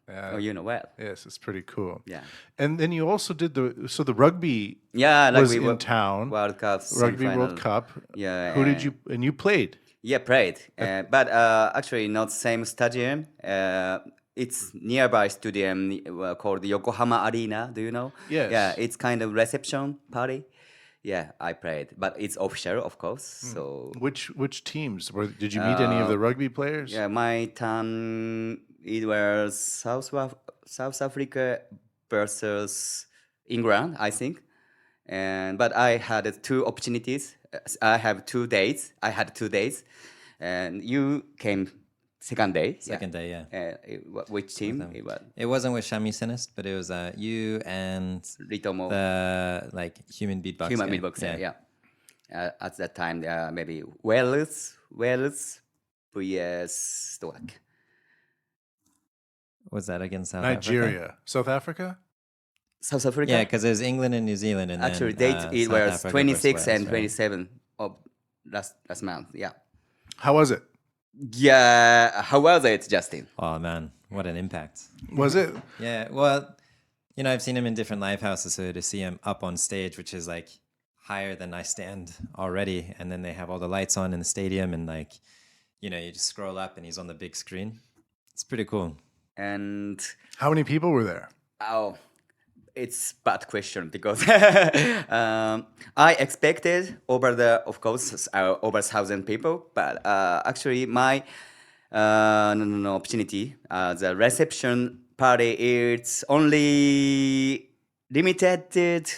Speaker 2: Oh, you know well.
Speaker 1: Yes, it's pretty cool.
Speaker 2: Yeah.
Speaker 1: And then you also did the rugby.
Speaker 2: Yeah,
Speaker 1: was in town.
Speaker 2: World Cup.
Speaker 1: Rugby World Cup.
Speaker 2: Yeah.
Speaker 1: Who did you? And you played.
Speaker 2: Yeah, played. But actually, not same stadium. It's nearby stadium called Yokohama Arena. Do you know?
Speaker 1: Yes.
Speaker 2: Yeah, it's kind of reception party. Yeah, I played, but it's official, of course. So
Speaker 1: which teams? Did you meet any of the rugby players?
Speaker 2: Yeah, my turn. It was South Africa versus England, I think. But I had two opportunities. I had 2 days, and you came second day.
Speaker 3: Second day, yeah.
Speaker 2: Which team?
Speaker 3: It wasn't with Shamisenist, but it was you and
Speaker 2: Ritomo.
Speaker 3: The human beatbox.
Speaker 2: Human beatbox, yeah. At that time, maybe Wales vs Stoak.
Speaker 3: Was that against
Speaker 1: Nigeria? South Africa?
Speaker 2: South Africa?
Speaker 3: Yeah, because it was England and New Zealand. And
Speaker 2: actually,
Speaker 3: then,
Speaker 2: it was
Speaker 3: Africa
Speaker 2: 26 and
Speaker 3: Wales,
Speaker 2: 27 of last month, yeah.
Speaker 1: How was it?
Speaker 2: Yeah, how was it, Justin?
Speaker 3: Oh, man, what an impact.
Speaker 1: Was it?
Speaker 3: Yeah, well, I've seen him in different live houses, so to see him up on stage, which is higher than I stand already, and then they have all the lights on in the stadium, and you just scroll up and he's on the big screen. It's pretty cool.
Speaker 2: And
Speaker 1: how many people were there?
Speaker 2: Oh, it's bad question because I expected over 1,000 people, but actually my opportunity, the reception party, it's only limited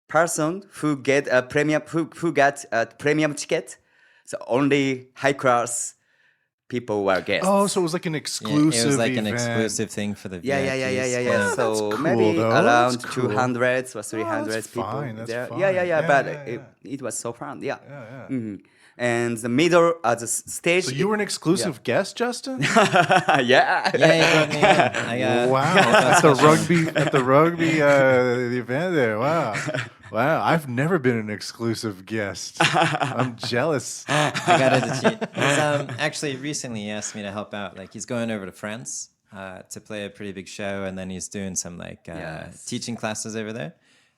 Speaker 2: person who get a premium ticket. So only high class people were guests.
Speaker 1: Oh, so it was like an
Speaker 3: Yeah,
Speaker 1: exclusive
Speaker 3: it was like
Speaker 1: event.
Speaker 3: an exclusive thing for the
Speaker 2: Yeah.
Speaker 1: Yeah,
Speaker 2: So
Speaker 1: that's cool,
Speaker 2: maybe
Speaker 1: though.
Speaker 2: around
Speaker 1: That's cool.
Speaker 2: 200 or
Speaker 1: Oh,
Speaker 2: 300
Speaker 1: that's
Speaker 2: people
Speaker 1: fine. That's
Speaker 2: there.
Speaker 1: fine.
Speaker 2: Yeah. But
Speaker 1: yeah.
Speaker 2: it was so fun. Yeah.
Speaker 1: Yeah.
Speaker 2: And the middle of the stage.
Speaker 1: So you were an exclusive guest, Justin?
Speaker 2: yeah.
Speaker 3: Yeah, he brought me in. I got
Speaker 1: Wow, at the rugby the event there. Wow. I've never been an exclusive guest. I'm jealous.
Speaker 3: I got it to cheat. He's, actually, recently he asked me to help out. Like he's going over to France to play a pretty big show, and then he's doing some like teaching classes over there.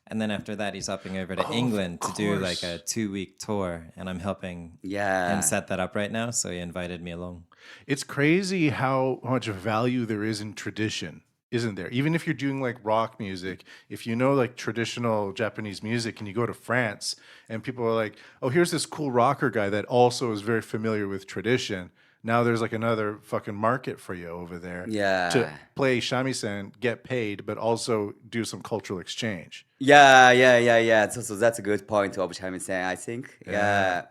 Speaker 3: And then after that, he's hopping over to England to do like a 2-week tour, and I'm helping him set that up right now. So he invited me along.
Speaker 1: It's crazy how much value there is in tradition, isn't there? Even if you're doing like rock music, if you know like traditional Japanese music and you go to France and people are like, oh, here's this cool rocker guy that also is very familiar with tradition. Now there's like another fucking market for you over there to play shamisen, get paid, but also do some cultural exchange.
Speaker 2: Yeah. So that's a good point of Shamisen, I think. Yeah.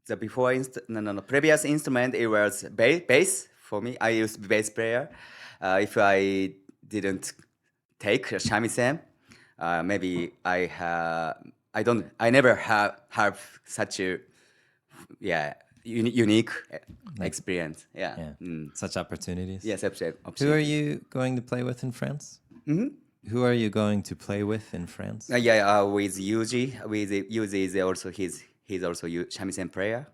Speaker 2: The previous instrument, it was bass for me. I used bass player. If I didn't take shamisen, maybe I never have such a unique experience. Yeah.
Speaker 3: Such opportunities.
Speaker 2: Yes,
Speaker 3: Who are you going to play with in France? Who are you going to play with in France?
Speaker 2: With Yuji. With Yuji is also he's also shamisen player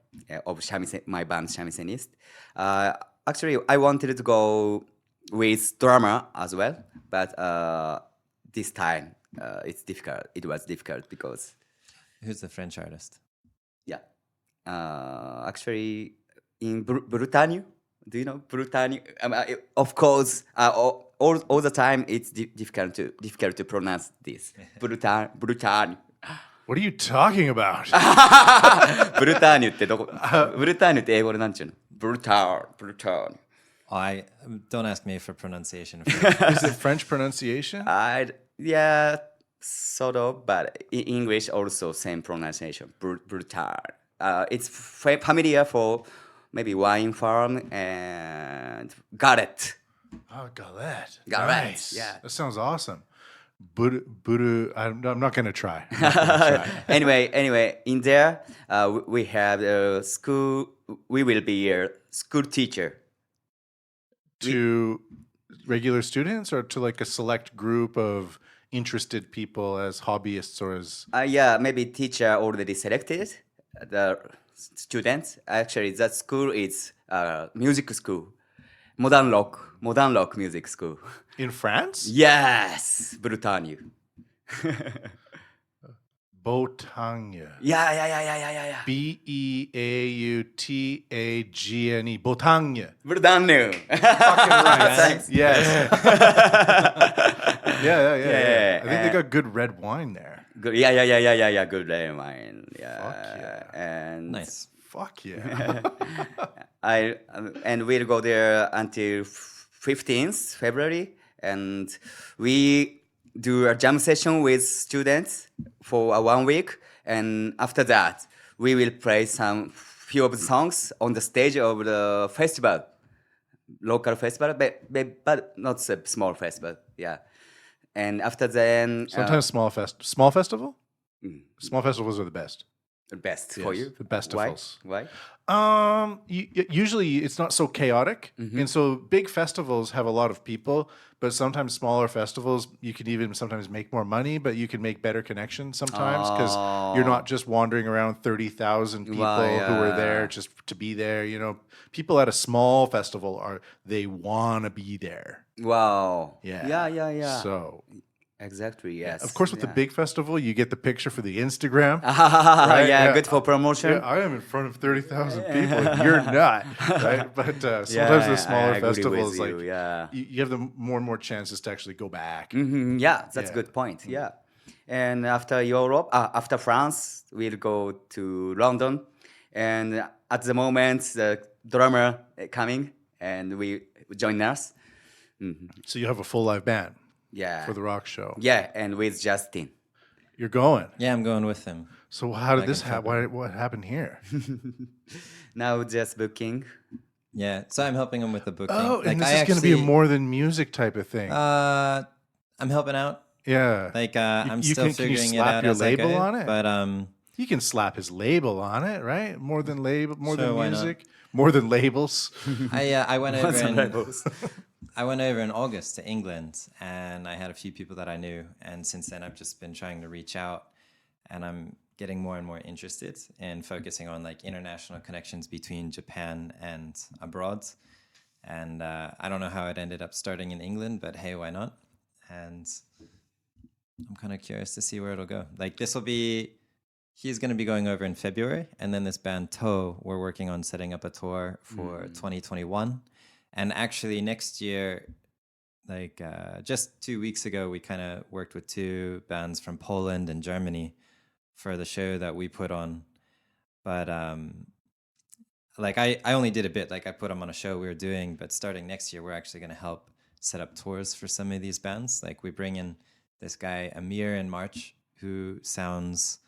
Speaker 2: of shamisen, my band Shamisenist. Actually, I wanted to go with drummer as well, but this time it's difficult. It was difficult because
Speaker 3: Who's the French artist?
Speaker 2: Actually in Bretagne. Do you know Bretagne? Of course, all the time it's difficult to pronounce this. Bretagne.
Speaker 1: What are you talking about?
Speaker 2: ブルターニュってどこブルターニュって英語でなんちゅうのブルターニュ
Speaker 3: Don't ask me for pronunciation.
Speaker 1: Is it French pronunciation?
Speaker 2: Yeah, sort of, but in English also same pronunciation. Brutal. It's familiar for maybe wine farm and Garret.
Speaker 1: Oh, Galette.
Speaker 2: Garret,
Speaker 1: Nice.
Speaker 2: yeah.
Speaker 1: That sounds awesome. Buru, I'm not going to try.
Speaker 2: Anyway, in there, we have a school. We will be a school teacher.
Speaker 1: To regular students or to like a select group of interested people as hobbyists or as...
Speaker 2: Maybe teacher already selected the students. Actually, that school is music school. Modern rock music school.
Speaker 1: In France?
Speaker 2: Yes, Bretagne.
Speaker 1: Bretagne.
Speaker 2: Yeah.
Speaker 1: Beautagne. Bretagne.
Speaker 2: Bretagne.
Speaker 1: Fucking right.
Speaker 2: Thanks.
Speaker 1: Yes. Yeah. I think they got good red wine there.
Speaker 2: Good. Yeah. Good wine. Yeah.
Speaker 1: Fuck yeah.
Speaker 2: And
Speaker 3: Nice.
Speaker 1: Fuck yeah.
Speaker 2: And we'll go there until 15th February, and we do a jam session with students for 1 week, and after that we will play some few of the songs on the stage of the festival, local festival, but not a small festival. Yeah, and after then
Speaker 1: Sometimes small festival? Small festivals are the best.
Speaker 2: the best
Speaker 1: Yes,
Speaker 2: for you.
Speaker 1: the bestivals.
Speaker 2: Why?
Speaker 1: Usually it's not so chaotic, and so big festivals have a lot of people. But sometimes smaller festivals, you can even sometimes make more money, but you can make better connections sometimes because you're not just wandering around 30,000 people who are there just to be there. You know, people at a small festival they want to be there.
Speaker 2: Wow.
Speaker 1: Yeah. So.
Speaker 2: Exactly, yes.
Speaker 1: Of course, with the big festival, you get the picture for the Instagram.
Speaker 2: Right? Yeah, good for promotion.
Speaker 1: Yeah, I am in front of 30,000 people. You're not, right? But sometimes the smaller festivals, like you have the more and more chances to actually go back.
Speaker 2: Yeah, that's a good point. Yeah, and after Europe, after France, we'll go to London, and at the moment, the drummer coming, and we join us.
Speaker 1: So you have a full live band.
Speaker 2: Yeah.
Speaker 1: For the rock show.
Speaker 2: Yeah, and with Justin.
Speaker 1: You're going.
Speaker 3: Yeah, I'm going with him.
Speaker 1: So how did
Speaker 3: Back
Speaker 1: this
Speaker 3: in
Speaker 1: happen?
Speaker 3: February.
Speaker 1: What happened here?
Speaker 2: Now just booking.
Speaker 3: Yeah, so I'm helping him with the booking.
Speaker 1: Oh, and
Speaker 3: Like
Speaker 1: this
Speaker 3: I
Speaker 1: is going to be a
Speaker 3: actually,
Speaker 1: more than music type of thing.
Speaker 3: I'm helping out.
Speaker 1: Yeah.
Speaker 3: Like I'm
Speaker 1: You
Speaker 3: still
Speaker 1: can you
Speaker 3: figuring it
Speaker 1: slap
Speaker 3: out
Speaker 1: your
Speaker 3: as I
Speaker 1: label
Speaker 3: go.
Speaker 1: on it?
Speaker 3: But
Speaker 1: He can slap his label on it, right? More than label, more
Speaker 3: Sure,
Speaker 1: than
Speaker 3: why not?
Speaker 1: music, more than labels.
Speaker 3: I went over
Speaker 2: Some
Speaker 3: in
Speaker 2: levels.
Speaker 3: I went over in August to England, and I had a few people that I knew. And since then, I've just been trying to reach out, and I'm getting more and more interested in focusing on like international connections between Japan and abroad. And I don't know how it ended up starting in England, but hey, why not? And I'm kind of curious to see where it'll go. Like this will be, he's going to be going over in February, and then this band Toe, we're working on setting up a tour for 2021. And actually, next year, like just 2 weeks ago, we kind of worked with two bands from Poland and Germany for the show that we put on. But like I only did a bit. Like I put them on a show we were doing, but starting next year, we're actually going to help set up tours for some of these bands. Like we bring in this guy Amir in March, who sounds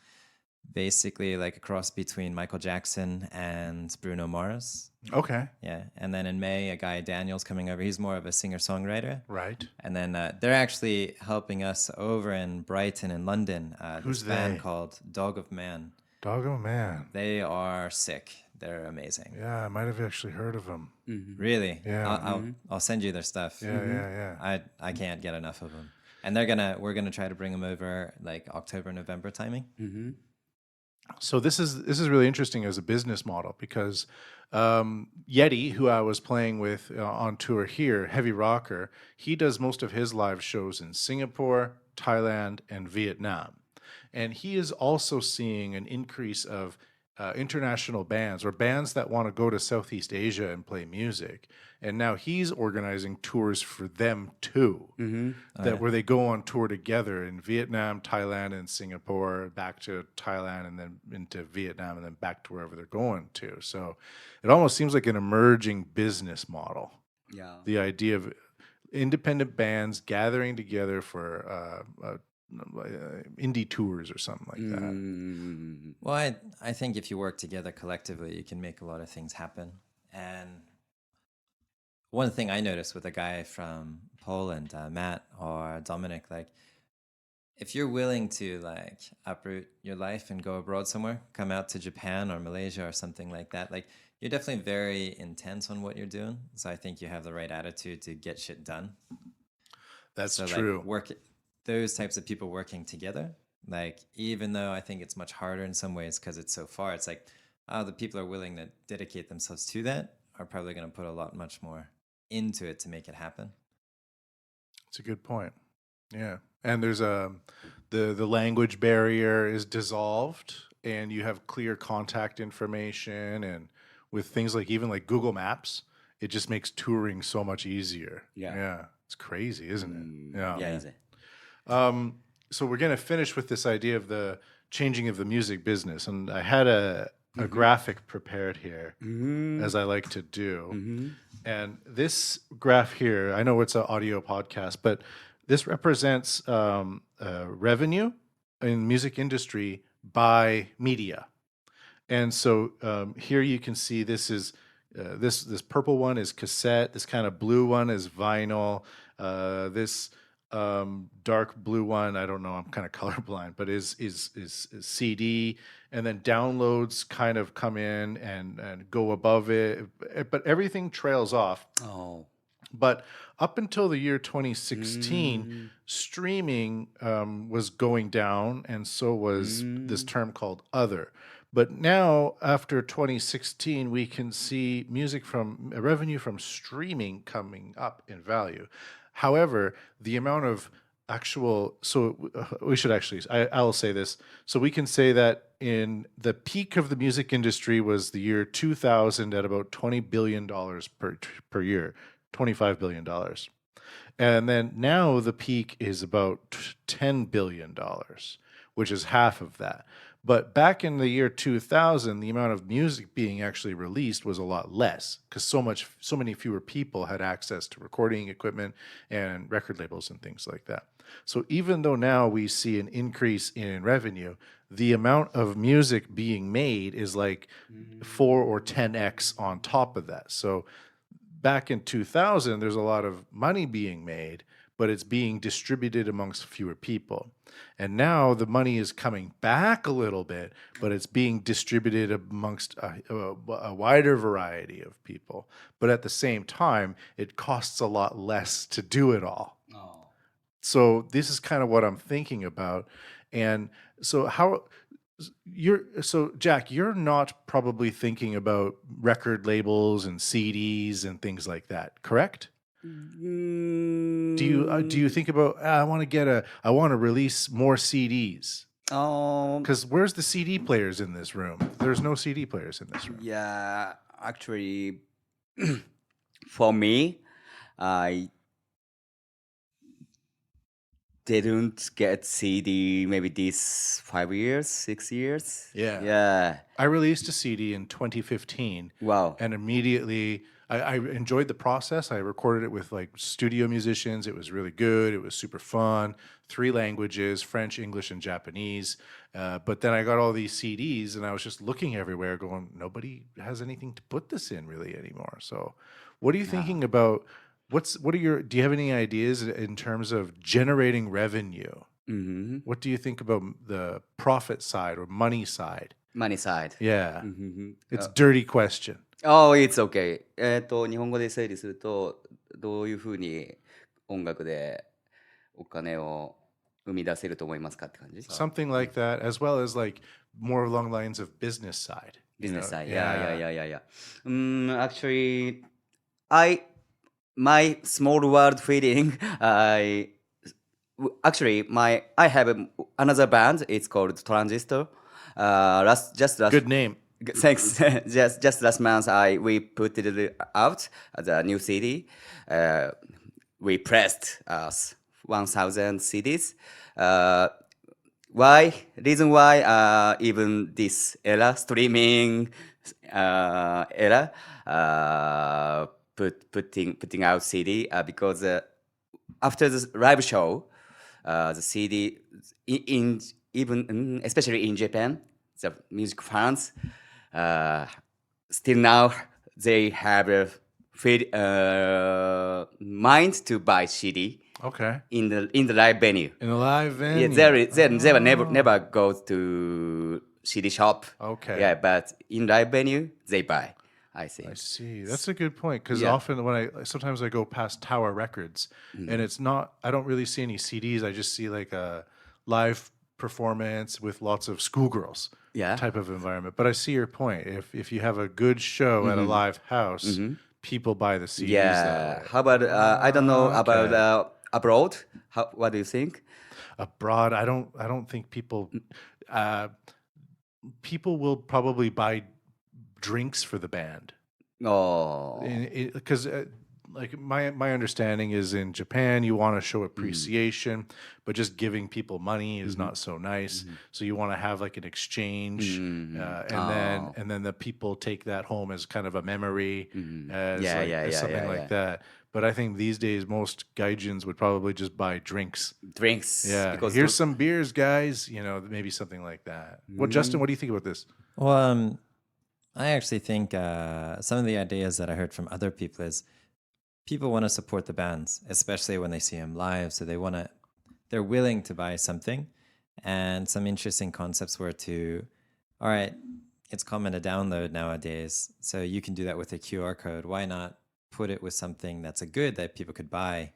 Speaker 3: basically like a cross between Michael Jackson and Bruno Mars.
Speaker 1: Okay.
Speaker 3: Yeah, and then in May, a guy Daniel's coming over. He's more of a singer-songwriter.
Speaker 1: Right.
Speaker 3: And then they're actually helping us over in Brighton in London.
Speaker 1: Who's
Speaker 3: this band
Speaker 1: they?
Speaker 3: called Dog of Man.
Speaker 1: Doggo Man.
Speaker 3: They are sick. They're amazing.
Speaker 1: Yeah, I might have actually heard of him.
Speaker 3: Really?
Speaker 1: Yeah.
Speaker 3: I'll send you their stuff.
Speaker 1: Yeah.
Speaker 3: I can't get enough of them. And we're gonna try to bring them over like October, November timing.
Speaker 1: So this is really interesting as a business model because Yeti, who I was playing with on tour here, heavy rocker, he does most of his live shows in Singapore, Thailand, and Vietnam, and he is also seeing an increase of international bands or bands that want to go to Southeast Asia and play music. And now he's organizing tours for them too, where they go on tour together in Vietnam, Thailand, and Singapore, back to Thailand, and then into Vietnam, and then back to wherever they're going to. So it almost seems like an emerging business model.
Speaker 2: Yeah.
Speaker 1: The idea of independent bands gathering together for indie tours or something like that.
Speaker 3: Well, I think if you work together collectively, you can make a lot of things happen. And one thing I noticed with a guy from Poland, Matt or Dominic, like if you're willing to like uproot your life and go abroad somewhere, come out to Japan or Malaysia or something like that, like you're definitely very intense on what you're doing. So I think you have the right attitude to get shit done.
Speaker 1: That's
Speaker 3: So
Speaker 1: true.
Speaker 3: like those types of people working together, like even though I think it's much harder in some ways because it's so far, it's like the people are willing to dedicate themselves to that are probably going to put a lot much more into it to make it happen.
Speaker 1: It's a good point. Yeah, and there's the language barrier is dissolved, and you have clear contact information, and with things like even like Google Maps, it just makes touring so much easier.
Speaker 2: Yeah.
Speaker 1: It's crazy, isn't it?
Speaker 2: Yeah. Easy.
Speaker 1: So we're going to finish with this idea of the changing of the music business, and I had a graphic prepared here, as I like to do. And this graph here, I know it's an audio podcast, but this represents revenue in music industry by media. And so here you can see this is this purple one is cassette. This kind of blue one is vinyl. This dark blue one, I don't know, I'm kind of colorblind, but is CD, and then downloads kind of come in and go above it, but everything trails off.
Speaker 2: Oh.
Speaker 1: But up until the year 2016, streaming was going down, and so was this term called other. But now, after 2016, we can see music from revenue from streaming coming up in value. However, the amount of actual, so we should actually, I'll say this. So we can say that in the peak of the music industry was the year 2000 at about $20 billion per year, $25 billion. And then now the peak is about $10 billion, which is half of that. But back in the year 2000, the amount of music being actually released was a lot less because so many fewer people had access to recording equipment and record labels and things like that. So even though now we see an increase in revenue, the amount of music being made is like 4 or 10x on top of that. So back in 2000, there's a lot of money being made, but it's being distributed amongst fewer people. And now the money is coming back a little bit, but it's being distributed amongst a wider variety of people. But at the same time, it costs a lot less to do it all. So this is kind of what I'm thinking about. And so Jack, you're not probably thinking about record labels and CDs and things like that, correct? Do you think about I want to release more CDs? Because where's the CD players in this room? There's no CD players in this room.
Speaker 2: Yeah, actually, for me, I didn't get CD maybe these 5 years, 6 years. Yeah.
Speaker 1: I released a CD in 2015.
Speaker 2: Wow.
Speaker 1: And immediately I enjoyed the process. I recorded it with like studio musicians. It was really good. It was super fun. 3 languages, French, English, and Japanese. But then I got all these CDs and I was just looking everywhere going, nobody has anything to put this in really anymore. So what are you thinking about? Do you have any ideas in terms of generating revenue? What do you think about the profit side or money side?
Speaker 2: Money side.
Speaker 1: Yeah. It's a dirty question.
Speaker 2: Oh, it's okay. 日本語で整理すると、どういうふうに音楽でお金を生み出せると思いますかって感じ
Speaker 1: Something like that, as well as like more along the lines of business side.
Speaker 2: Business side.
Speaker 1: Yeah.
Speaker 2: Yeah. Actually, my small world feeling, I have another band. It's called Transistor. Last
Speaker 1: Good name.
Speaker 2: Thanks. just last month, we put it out as a new CD. We pressed 1,000 CDs. Reason why even this era, streaming era, putting out CD because after the live show, the CD especially in Japan, the music fans still now they have a mind to buy CD.
Speaker 1: Okay.
Speaker 2: In the live venue.
Speaker 1: In a live venue.
Speaker 2: Yeah, they never go to CD shop.
Speaker 1: Okay.
Speaker 2: Yeah, but in live venue they buy. I think.
Speaker 1: I see. That's a good point because often sometimes I go past Tower Records and I don't really see any CDs. I just see like a live performance with lots of schoolgirls type of environment. But I see your point. If you have a good show at a live house, people buy the CDs.
Speaker 2: Yeah. How about I don't know about abroad? What do you think?
Speaker 1: Abroad, I don't think people will probably buy drinks for the band.
Speaker 2: Oh,
Speaker 1: because like my understanding is in Japan you want to show appreciation, but just giving people money is not so nice. So you want to have like an exchange, and then the people take that home as kind of a memory, as something like that. But I think these days most gaijins would probably just buy drinks. Yeah, because here's some beers, guys. Maybe something like that. Well, Justin, what do you think about this?
Speaker 3: Well, I actually think some of the ideas that I heard from other people is people want to support the bands, especially when they see them live. So they're willing to buy something. And some interesting concepts were all right, it's common to download nowadays. So you can do that with a QR code. Why not put it with something that's a good that people could buy,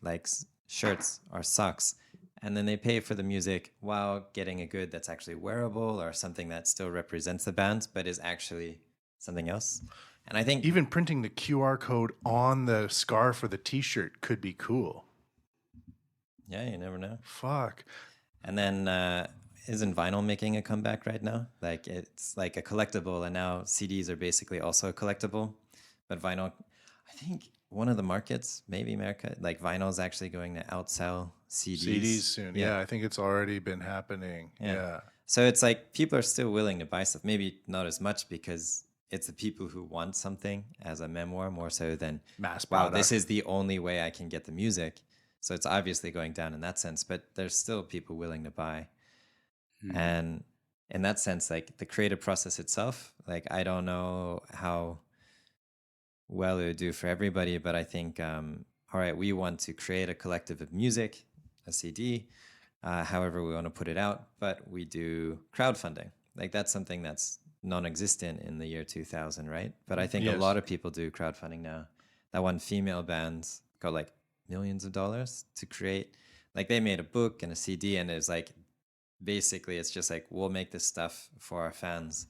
Speaker 3: like shirts or socks? And then they pay for the music while getting a good that's actually wearable or something that still represents the band, but is actually something else. And I think
Speaker 1: even printing the QR code on the scarf or the T-shirt could be cool.
Speaker 3: Yeah, you never know.
Speaker 1: Fuck.
Speaker 3: And then isn't vinyl making a comeback right now? Like it's like a collectible, and now CDs are basically also a collectible. But vinyl, I think one of the markets, maybe America, like vinyl is actually going to outsell CDs
Speaker 1: soon. Yeah, I think it's already been happening. Yeah.
Speaker 3: So it's like people are still willing to buy stuff. Maybe not as much because it's the people who want something as a memoir more so than
Speaker 1: mass
Speaker 3: wow,
Speaker 1: product.
Speaker 3: this is the only way I can get the music. So it's obviously going down in that sense, but there's still people willing to buy. And in that sense, like the creative process itself, like I don't know how well it would do for everybody, but I think, all right, we want to create a collective of music, a CD, however we want to put it out, but we do crowdfunding. Like that's something that's non-existent in the year 2000, right? But I think a lot of people do crowdfunding now. That one female band got like millions of dollars to create. Like they made a book and a CD, and it's like basically it's just like we'll make this stuff for our fans,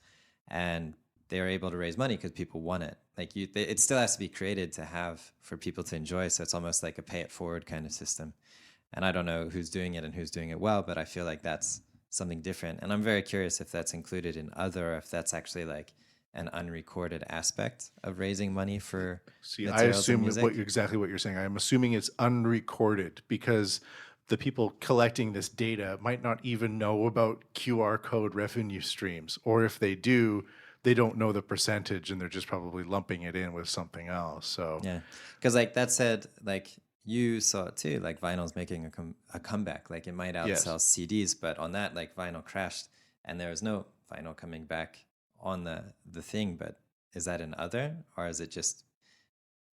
Speaker 3: and they're able to raise money because people want it. Like it still has to be created to have for people to enjoy. So it's almost like a pay it forward kind of system. And I don't know who's doing it and who's doing it well, but I feel like that's something different. And I'm very curious if that's included in other, or if that's actually like an unrecorded aspect of raising money for
Speaker 1: See, I
Speaker 3: materials and
Speaker 1: assume
Speaker 3: music.
Speaker 1: exactly what you're saying. I'm assuming it's unrecorded because the people collecting this data might not even know about QR code revenue streams, or if they do, they don't know the percentage and they're just probably lumping it in with something else. So
Speaker 3: Yeah, because like that said, like you saw it too, like vinyl's making a comeback. Like it might
Speaker 1: Yes.
Speaker 3: outsell CDs, but on that, like vinyl crashed, and there was no vinyl coming back on the thing. But is that an other, or is it just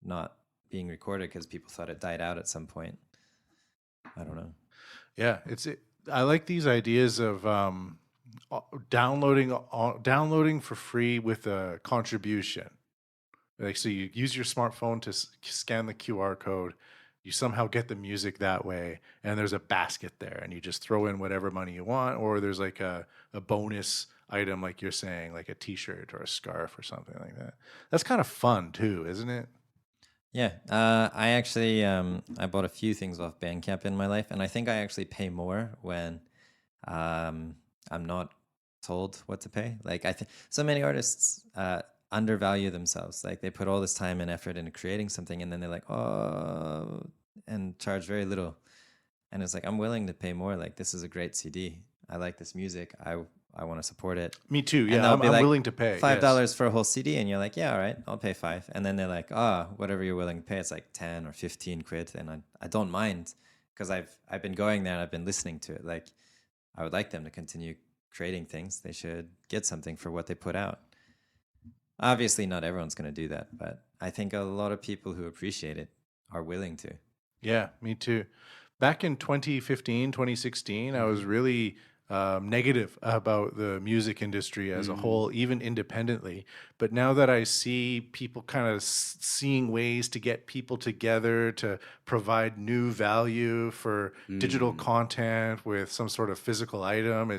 Speaker 3: not being recorded because people thought it died out at some point? I don't know.
Speaker 1: Yeah, I like these ideas of downloading for free with a contribution. Like, so you use your smartphone to scan the QR code, you somehow get the music that way, and there's a basket there, and you just throw in whatever money you want, or there's like a bonus item, like you're saying, like a T-shirt or a scarf or something like that. That's kind of fun too, isn't it?
Speaker 3: Yeah, I actually I bought a few things off Bandcamp in my life, and I think I actually pay more when I'm not told what to pay. Like I think so many artists undervalue themselves. Like they put all this time and effort into creating something, and then they're like, oh, and charge very little. And it's like I'm willing to pay more. Like this is a great CD. I like this music. I want to support it.
Speaker 1: Me too.
Speaker 3: And
Speaker 1: Yeah,
Speaker 3: they'll
Speaker 1: I'm
Speaker 3: be like,
Speaker 1: willing to pay.
Speaker 3: $5 for a whole CD, and you're like, yeah, all right, I'll pay 5. And then they're like, whatever you're willing to pay, it's like 10 or 15 quid, and I don't mind because I've been going there and I've been listening to it. Like I would like them to continue creating things. They should get something for what they put out. Obviously, not everyone's going to do that, but I think a lot of people who appreciate it are willing to.
Speaker 1: Yeah, me too. Back in 2015, 2016, I was really negative about the music industry as a whole, even independently. But now that I see people kind of seeing ways to get people together to provide new value for digital content with some sort of physical item,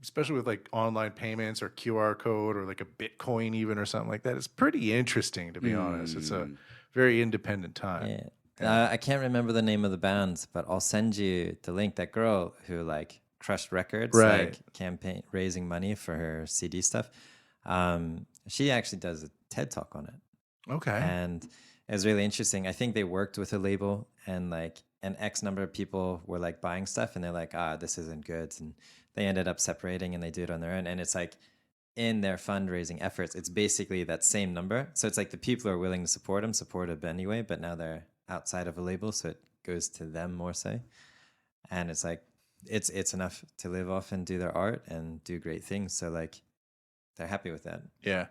Speaker 1: especially with like online payments or QR code or like a Bitcoin even or something like that. It's pretty interesting, to be honest. It's a very independent time.
Speaker 3: Yeah. I can't remember the name of the band, but I'll send you the link. That girl who like crushed records,
Speaker 1: Right.
Speaker 3: like campaign raising money for her CD stuff. She actually does a TED talk on it,
Speaker 1: Okay.
Speaker 3: and it was really interesting. I think they worked with a label, and like an X number of people were like buying stuff, and they're like, this isn't good, and they ended up separating, and they do it on their own. And it's like in their fundraising efforts, it's basically that same number. So it's like the people who are willing to support them anyway, but now they're outside of a label, so it goes to them more so. And it's like it's enough to live off and do their art and do great things. So like they're happy with that.
Speaker 1: Yeah.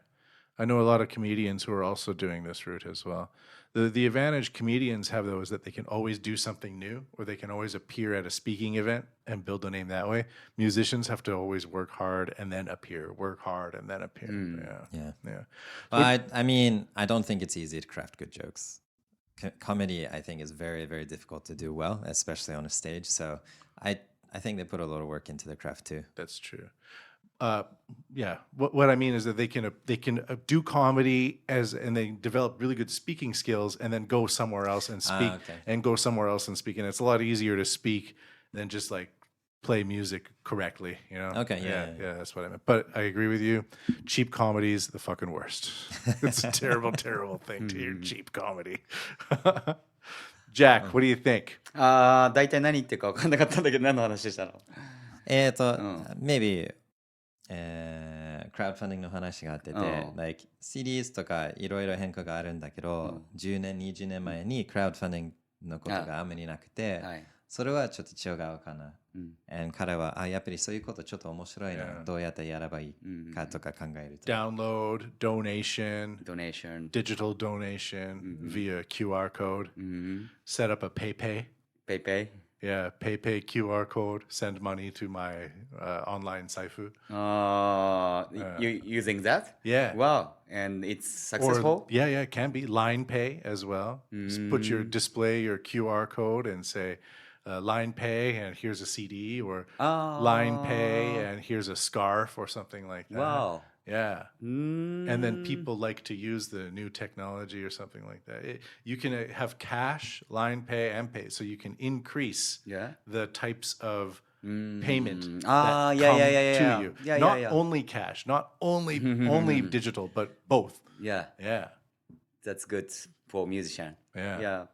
Speaker 1: I know a lot of comedians who are also doing this route as well. The advantage comedians have, though, is that they can always do something new, or they can always appear at a speaking event and build a name that way. Musicians have to always work hard and then appear, work hard and then appear. Yeah.
Speaker 3: But I mean, I don't think it's easy to craft good jokes. Comedy, I think, is very, very difficult to do well, especially on a stage. So I think they put a lot of work into the craft too.
Speaker 1: That's true. Yeah. What I mean is that they can do comedy and they develop really good speaking skills, and then go somewhere else and speak, and go somewhere else and speak. And it's a lot easier to speak than just like play music correctly, you know?
Speaker 3: Okay, yeah.
Speaker 1: That's what I meant. But I agree with you. Cheap comedy's the fucking worst. It's a terrible, terrible thing to hear cheap comedy. Jack, what do you think?
Speaker 2: 大体何言ってるか分かんなかったんだけど、何の話したの
Speaker 3: maybe crowdfunding の話があってて、like シリーズとかいろいろ変化があるんだけど、10年、20年前に crowdfunding のことがあんまりなくて、
Speaker 2: はい。
Speaker 3: それはちょっと違うかな。彼はやっぱりそういうことちょっと面白いな。どうやってやればいいかとか考えると。
Speaker 1: Download, donation,
Speaker 2: Donation.
Speaker 1: digital donation via QR code. Set up a PayPay.
Speaker 2: PayPay.
Speaker 1: Yeah, PayPay QR code. Send money to my online saifu.
Speaker 2: You using that?
Speaker 1: Yeah.
Speaker 2: Wow. And it's
Speaker 1: Or
Speaker 2: successful?
Speaker 1: yeah, it can be Line Pay as well. Just put your display your QR code and say Line Pay and here's a CD, or Line Pay and here's a scarf or something like that.
Speaker 2: Wow.
Speaker 1: Yeah. And then people like to use the new technology or something like that. You can have cash, Line Pay, and Pay, so you can increase the types of payment that
Speaker 2: yeah,
Speaker 1: come
Speaker 2: yeah, yeah,
Speaker 1: to
Speaker 2: yeah.
Speaker 1: you.
Speaker 2: Yeah,
Speaker 1: Not
Speaker 2: yeah.
Speaker 1: only cash, not only digital, but both.
Speaker 2: Yeah.
Speaker 1: Yeah.
Speaker 2: That's good for musician.
Speaker 1: Yeah.
Speaker 2: Yeah.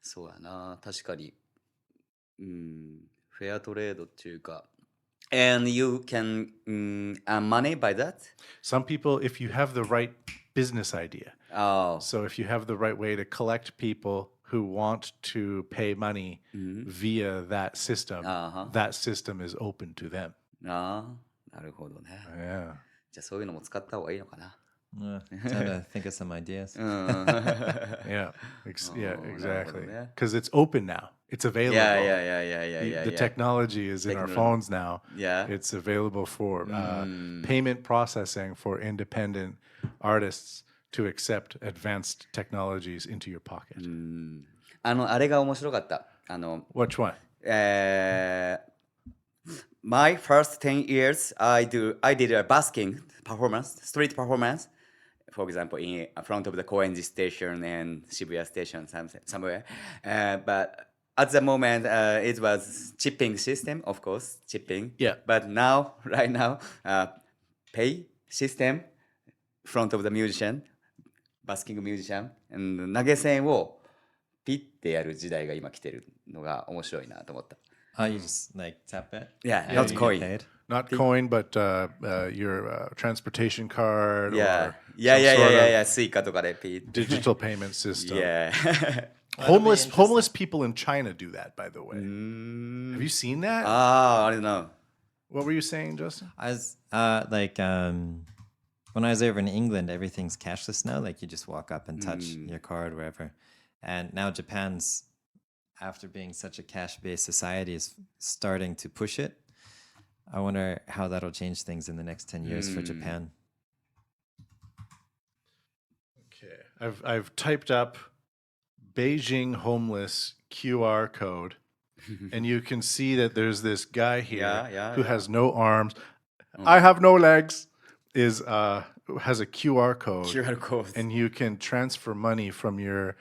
Speaker 2: そうやな。確かに。フェアトレードっていうか。And you can earn money by that?
Speaker 1: Some people, if you have the right business idea.
Speaker 2: Oh.
Speaker 1: So if you have the right way to collect people who want to pay money via that system, that system is open to them.
Speaker 2: なるほどね。
Speaker 1: Yeah.
Speaker 2: じゃあそういうのも使った方がいいのかな。
Speaker 3: Time to think of some ideas.
Speaker 1: Yeah. Exactly. Because it's open now. It's available.
Speaker 2: Yeah.
Speaker 1: The technology is in our phones now.
Speaker 2: Yeah.
Speaker 1: It's available for payment processing for independent artists to accept advanced technologies into your pocket.
Speaker 2: あれが面白かった。
Speaker 1: Which one?
Speaker 2: My first 10 years, I did a busking performance, street performance. For example, in front of the Koenji station and Shibuya station somewhere. But at the moment, it was chipping system, of course, chipping.
Speaker 1: Yeah.
Speaker 2: But now, right now, pay system, front of the musician, busking musician, and 投げ銭をピッてやる時代が今来てるのが面白いなと思った。
Speaker 3: You just like tap it?
Speaker 2: Yeah,
Speaker 3: And
Speaker 2: not
Speaker 3: you get
Speaker 2: coin.
Speaker 3: paid?
Speaker 1: Not coin, but your transportation card
Speaker 2: Yeah.
Speaker 1: or
Speaker 2: Yeah. スイカとかでピッて。
Speaker 1: digital payment system.
Speaker 2: Yeah.
Speaker 1: Homeless people in China do that, by the way. Have you seen that?
Speaker 2: I don't know.
Speaker 1: What were you saying, Justin?
Speaker 3: I was when I was over in England, everything's cashless now. Like you just walk up and touch your card wherever. And now Japan's, after being such a cash-based society, is starting to push it. I wonder how that'll change things in the next 10 years for Japan.
Speaker 1: Okay. I've typed up Beijing homeless QR code, and you can see that there's this guy here who has no arms. I have no legs. Has a QR code.
Speaker 2: QR code.
Speaker 1: And you can transfer money from your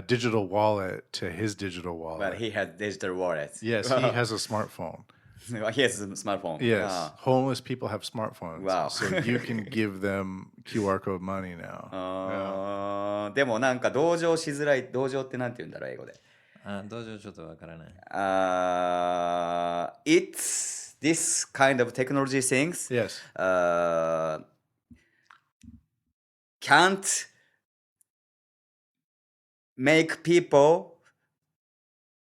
Speaker 1: digital wallet to his digital wallet.
Speaker 2: But he has digital wallet.
Speaker 1: Yes, he has a smartphone.
Speaker 2: He has a smartphone.
Speaker 1: Yes,
Speaker 2: Ah.
Speaker 1: homeless people have smartphones.
Speaker 2: Wow.
Speaker 1: So you can give them QR code money now.
Speaker 2: でもなんか同情しづらい。同情ってなんて言うんだろう、英語で。
Speaker 3: どうぞちょっとわからない。
Speaker 2: It's this kind of technology things.
Speaker 1: Yes.
Speaker 2: Can't make people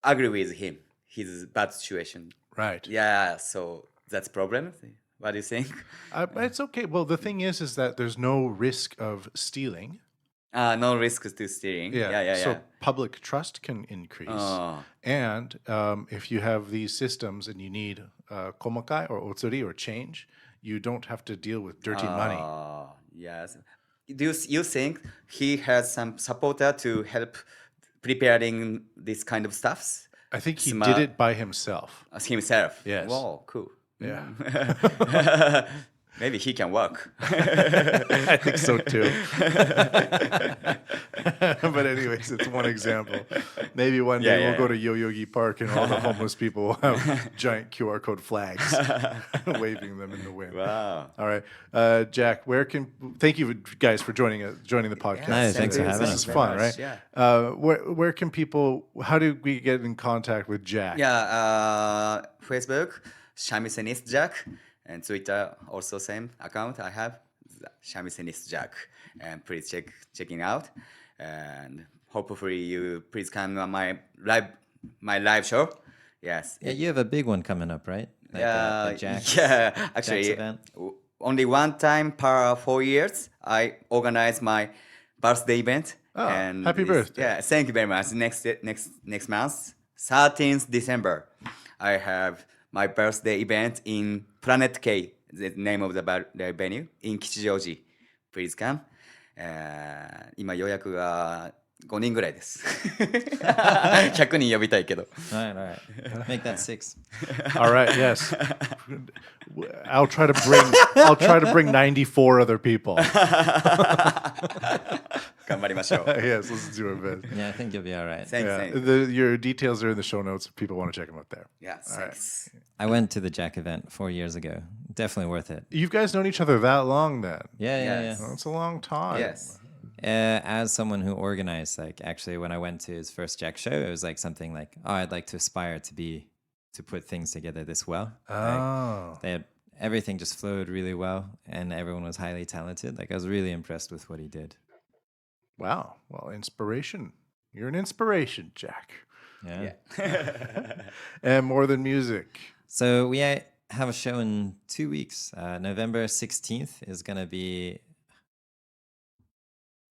Speaker 2: agree with him, his bad situation.
Speaker 1: Right.
Speaker 2: Yeah, so that's problem. What do you think?
Speaker 1: It's okay. Well, the thing is that there's no risk of stealing.
Speaker 2: No risk to stealing. Yeah.
Speaker 1: So public trust can increase. And if you have these systems and you need komakai or otsuri or change, you don't have to deal with dirty money.
Speaker 2: Yes. Do you think he has some supporter to help preparing this kind of stuffs?
Speaker 1: I think he did it by himself.
Speaker 2: Himself?
Speaker 1: Yes.
Speaker 2: Wow, cool.
Speaker 1: Yeah.
Speaker 2: Maybe he can work.
Speaker 1: I think so too. But anyways, it's one example. Maybe one day we'll go to Yoyogi Park and all the homeless people will have giant QR code flags waving them in the wind.
Speaker 2: Wow.
Speaker 1: All right. Jack, thank you guys for joining the podcast.
Speaker 3: Nice, thanks for having
Speaker 1: This
Speaker 3: us.
Speaker 1: is fun, right?
Speaker 2: Yeah.
Speaker 1: Where can people, how do we get in contact with Jack?
Speaker 2: Yeah, Facebook, Shamisenist Jack, and Twitter also same account I have, Shamisenist Jack, and please checking out. And hopefully you please come on my live show. Yes.
Speaker 3: Yeah, you have a big one coming up, right? Like the Jack's,
Speaker 2: Yeah, actually,
Speaker 3: Jack's event.
Speaker 2: only one time per 4 years, I organize my birthday event.
Speaker 1: Oh,
Speaker 2: and
Speaker 1: happy birthday.
Speaker 2: Yeah, thank you very much. Next month, 13th December, I have my birthday event in Planet K, the name of the venue, in Kichijoji. Please come. 今予約が5人ぐらいです。100人呼びたいけど。
Speaker 3: All right. Make that 6.
Speaker 1: All right, yes. I'll try to bring 94 other people.
Speaker 2: 頑張りましょう。
Speaker 1: Yes, let's do our best.
Speaker 3: Yeah, I think you'll be all right.
Speaker 2: Thanks,
Speaker 1: Yeah,
Speaker 2: thanks.
Speaker 1: your details are in the show notes if people want to check them out there.
Speaker 2: Yeah, thanks.
Speaker 3: I went to the Jack event 4 years ago. Definitely worth it.
Speaker 1: You guys known each other that long then?
Speaker 3: Yeah, yeah,
Speaker 2: Yes.
Speaker 3: yeah.
Speaker 1: That's a long time.
Speaker 2: Yes.
Speaker 3: As someone who organized, like actually when I went to his first Jack show, it was like something like, oh, I'd like to aspire to put things together this well.
Speaker 1: Oh.
Speaker 3: Like, everything just flowed really well and everyone was highly talented. Like I was really impressed with what he did.
Speaker 1: Wow. Well, inspiration. You're an inspiration, Jack.
Speaker 3: Yeah.
Speaker 1: And more than music.
Speaker 3: So we have a show in 2 weeks. November 16th is going to be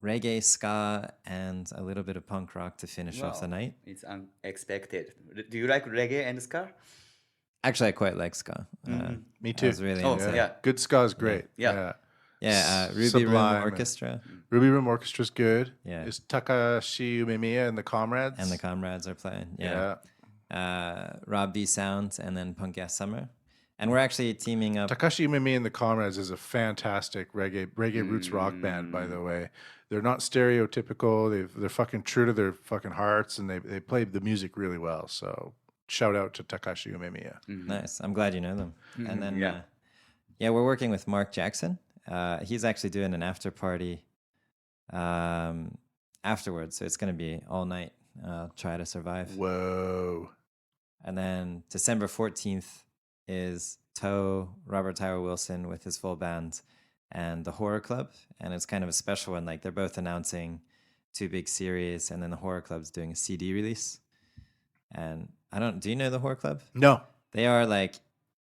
Speaker 3: reggae, ska, and a little bit of punk rock to finish off the
Speaker 2: Wow.
Speaker 3: night.
Speaker 2: It's unexpected. Do you like reggae and ska?
Speaker 3: Actually, I quite like ska.
Speaker 1: Me
Speaker 3: I
Speaker 1: too.
Speaker 3: was really
Speaker 2: Oh,
Speaker 3: into it.
Speaker 2: yeah.
Speaker 1: Good ska is great.
Speaker 2: Yeah.
Speaker 3: Yeah, Ruby
Speaker 1: Sublime
Speaker 3: Room
Speaker 1: and-
Speaker 3: Orchestra
Speaker 1: Ruby Room Orchestra's good.
Speaker 3: Yeah.
Speaker 1: Is Takashi Umemiya and the Comrades?
Speaker 3: and the Comrades are playing.
Speaker 1: Yeah.
Speaker 3: Rob B Sound and then Punk Gas Summer. And we're actually teaming up.
Speaker 1: Takashi Umemiya and the Comrades is a fantastic reggae roots rock band, by the way. They're not stereotypical. They're fucking true to their fucking hearts, and they play the music really well. So shout out to Takashi Umemiya.
Speaker 3: Nice. I'm glad you know them. And then,
Speaker 2: Yeah.
Speaker 3: we're working with Mark Jackson. He's actually doing an after party afterwards. So it's going to be all night. Try to survive.
Speaker 1: Whoa.
Speaker 3: And then December 14th is Robert Tyler Wilson with his full band and the Horror Club. And it's kind of a special one. Like they're both announcing 2 big series and then the Horror Club's doing a CD release. And do you know the Horror Club?
Speaker 1: No.
Speaker 3: They are like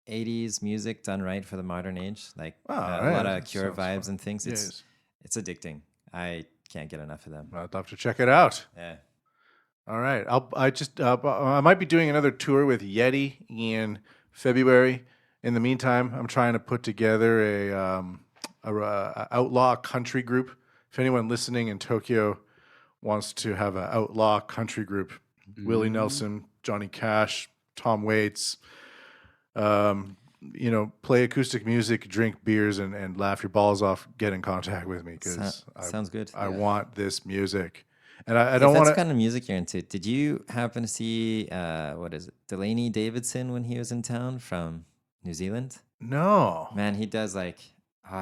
Speaker 3: 80s music done right for the modern age. Like
Speaker 1: Oh,
Speaker 3: a
Speaker 1: right.
Speaker 3: lot of
Speaker 1: That
Speaker 3: Cure
Speaker 1: sounds
Speaker 3: vibes
Speaker 1: fun.
Speaker 3: and things.
Speaker 1: Yes.
Speaker 3: It's addicting. I can't get enough of them.
Speaker 1: I'd love to check it out.
Speaker 3: Yeah.
Speaker 1: All right. I might be doing another tour with Yeti in February. In the meantime, I'm trying to put together a outlaw country group. If anyone listening in Tokyo wants to have an outlaw country group, Willie Nelson, Johnny Cash, Tom Waits, play acoustic music, drink beers, and laugh your balls off, get in contact with me because
Speaker 3: Sounds good.
Speaker 1: I want this music. And I
Speaker 3: If
Speaker 1: don't
Speaker 3: that's
Speaker 1: want
Speaker 3: the
Speaker 1: to.
Speaker 3: kind of music you're into, did you happen to see, Delaney Davidson when he was in town from New Zealand?
Speaker 1: No.
Speaker 3: Man, he does I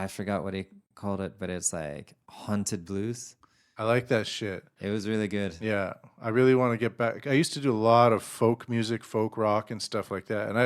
Speaker 3: forgot what he called it, but it's like haunted blues.
Speaker 1: I like that shit.
Speaker 3: It was really good.
Speaker 1: Yeah. I really want to get back. I used to do a lot of folk music, folk rock, and stuff like that. And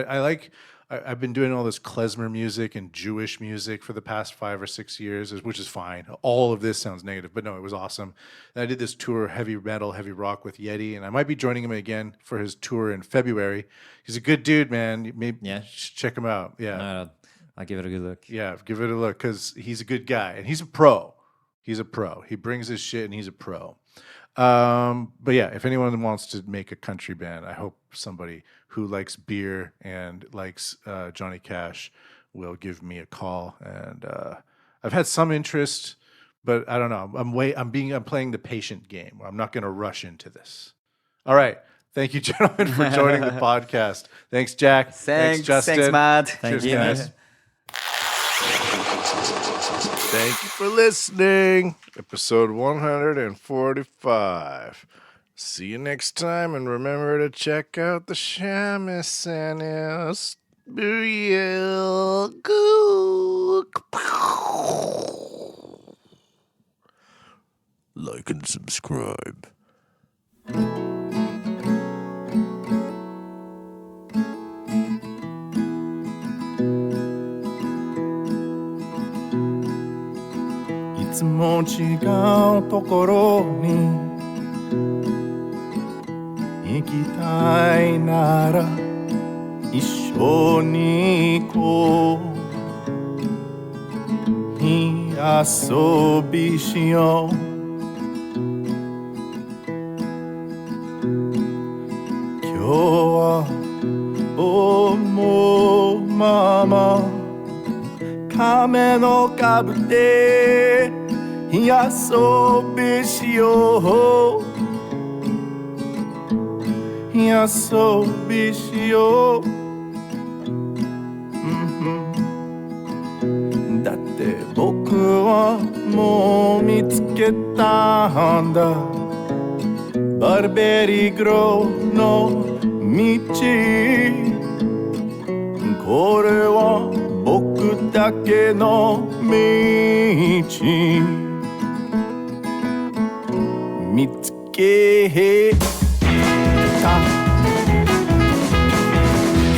Speaker 1: I've been doing all this klezmer music and Jewish music for the past 5 or 6 years, which is fine. All of this sounds negative, but no, it was awesome. And I did this tour, heavy metal, heavy rock with Yeti, and I might be joining him again for his tour in February. He's a good dude, man. Maybe check him out. Yeah.
Speaker 3: No, I'll give it a good look.
Speaker 1: Yeah, give it a look because he's a good guy and he's a pro. He's a pro. He brings his shit and he's a pro. But yeah, if anyone wants to make a country band, I hope somebody who likes beer and likes Johnny Cash will give me a call. And I've had some interest, but I don't know. I'm playing the patient game. I'm not going to rush into this. All right. Thank you, gentlemen, for joining the podcast. Thanks, Jack.
Speaker 2: Thanks,
Speaker 1: Justin.
Speaker 2: Thanks, Matt.
Speaker 3: Thank
Speaker 1: Cheers,
Speaker 3: you.
Speaker 1: guys. Thank you for listening. Episode 145. See you next time, and remember to check out the Shamisenist More. Like and subscribe.いつも違うところに
Speaker 4: 行きたいなら一緒に行こう火遊びしよう今日は思うまま亀の株で火遊びしよう火遊びしよう、だって僕はもう見つけたんだバルベリグローの道これは僕だけの道見つけた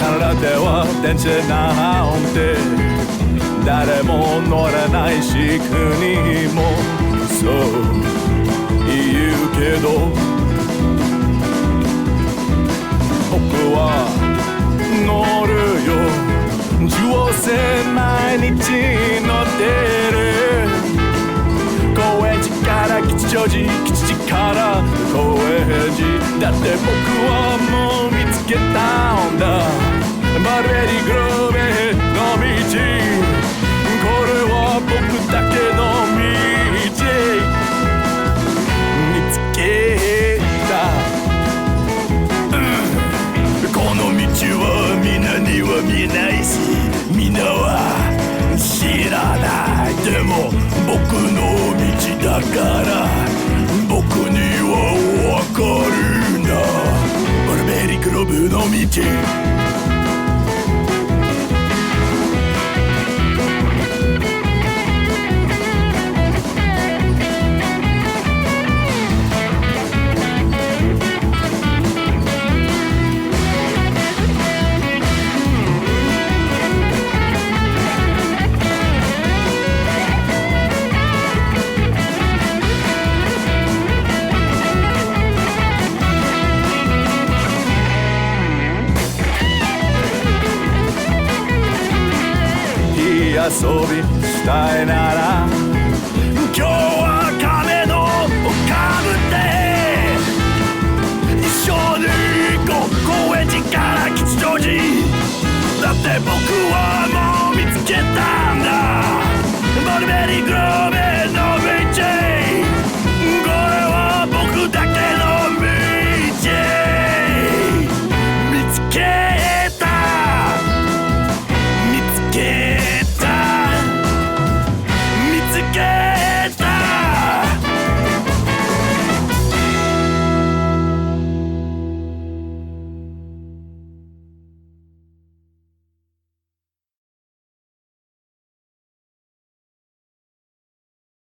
Speaker 4: 体は電車なんて誰も乗らないし国もそう言うけど僕は乗るよ10線毎日乗ってる高円寺から吉祥寺吉祥から高円寺だって僕はもう見つけたんだバルベリグローベの道これは僕だけの道見つけた、この道は皆には見えないし皆は知らないでも僕の道だから僕にはわかるんだバルベリグローブの道遊びしたいなら今日は亀のかぶって一緒に行こう高円寺から吉祥寺だって僕はもう見つけたんだバルベリグロー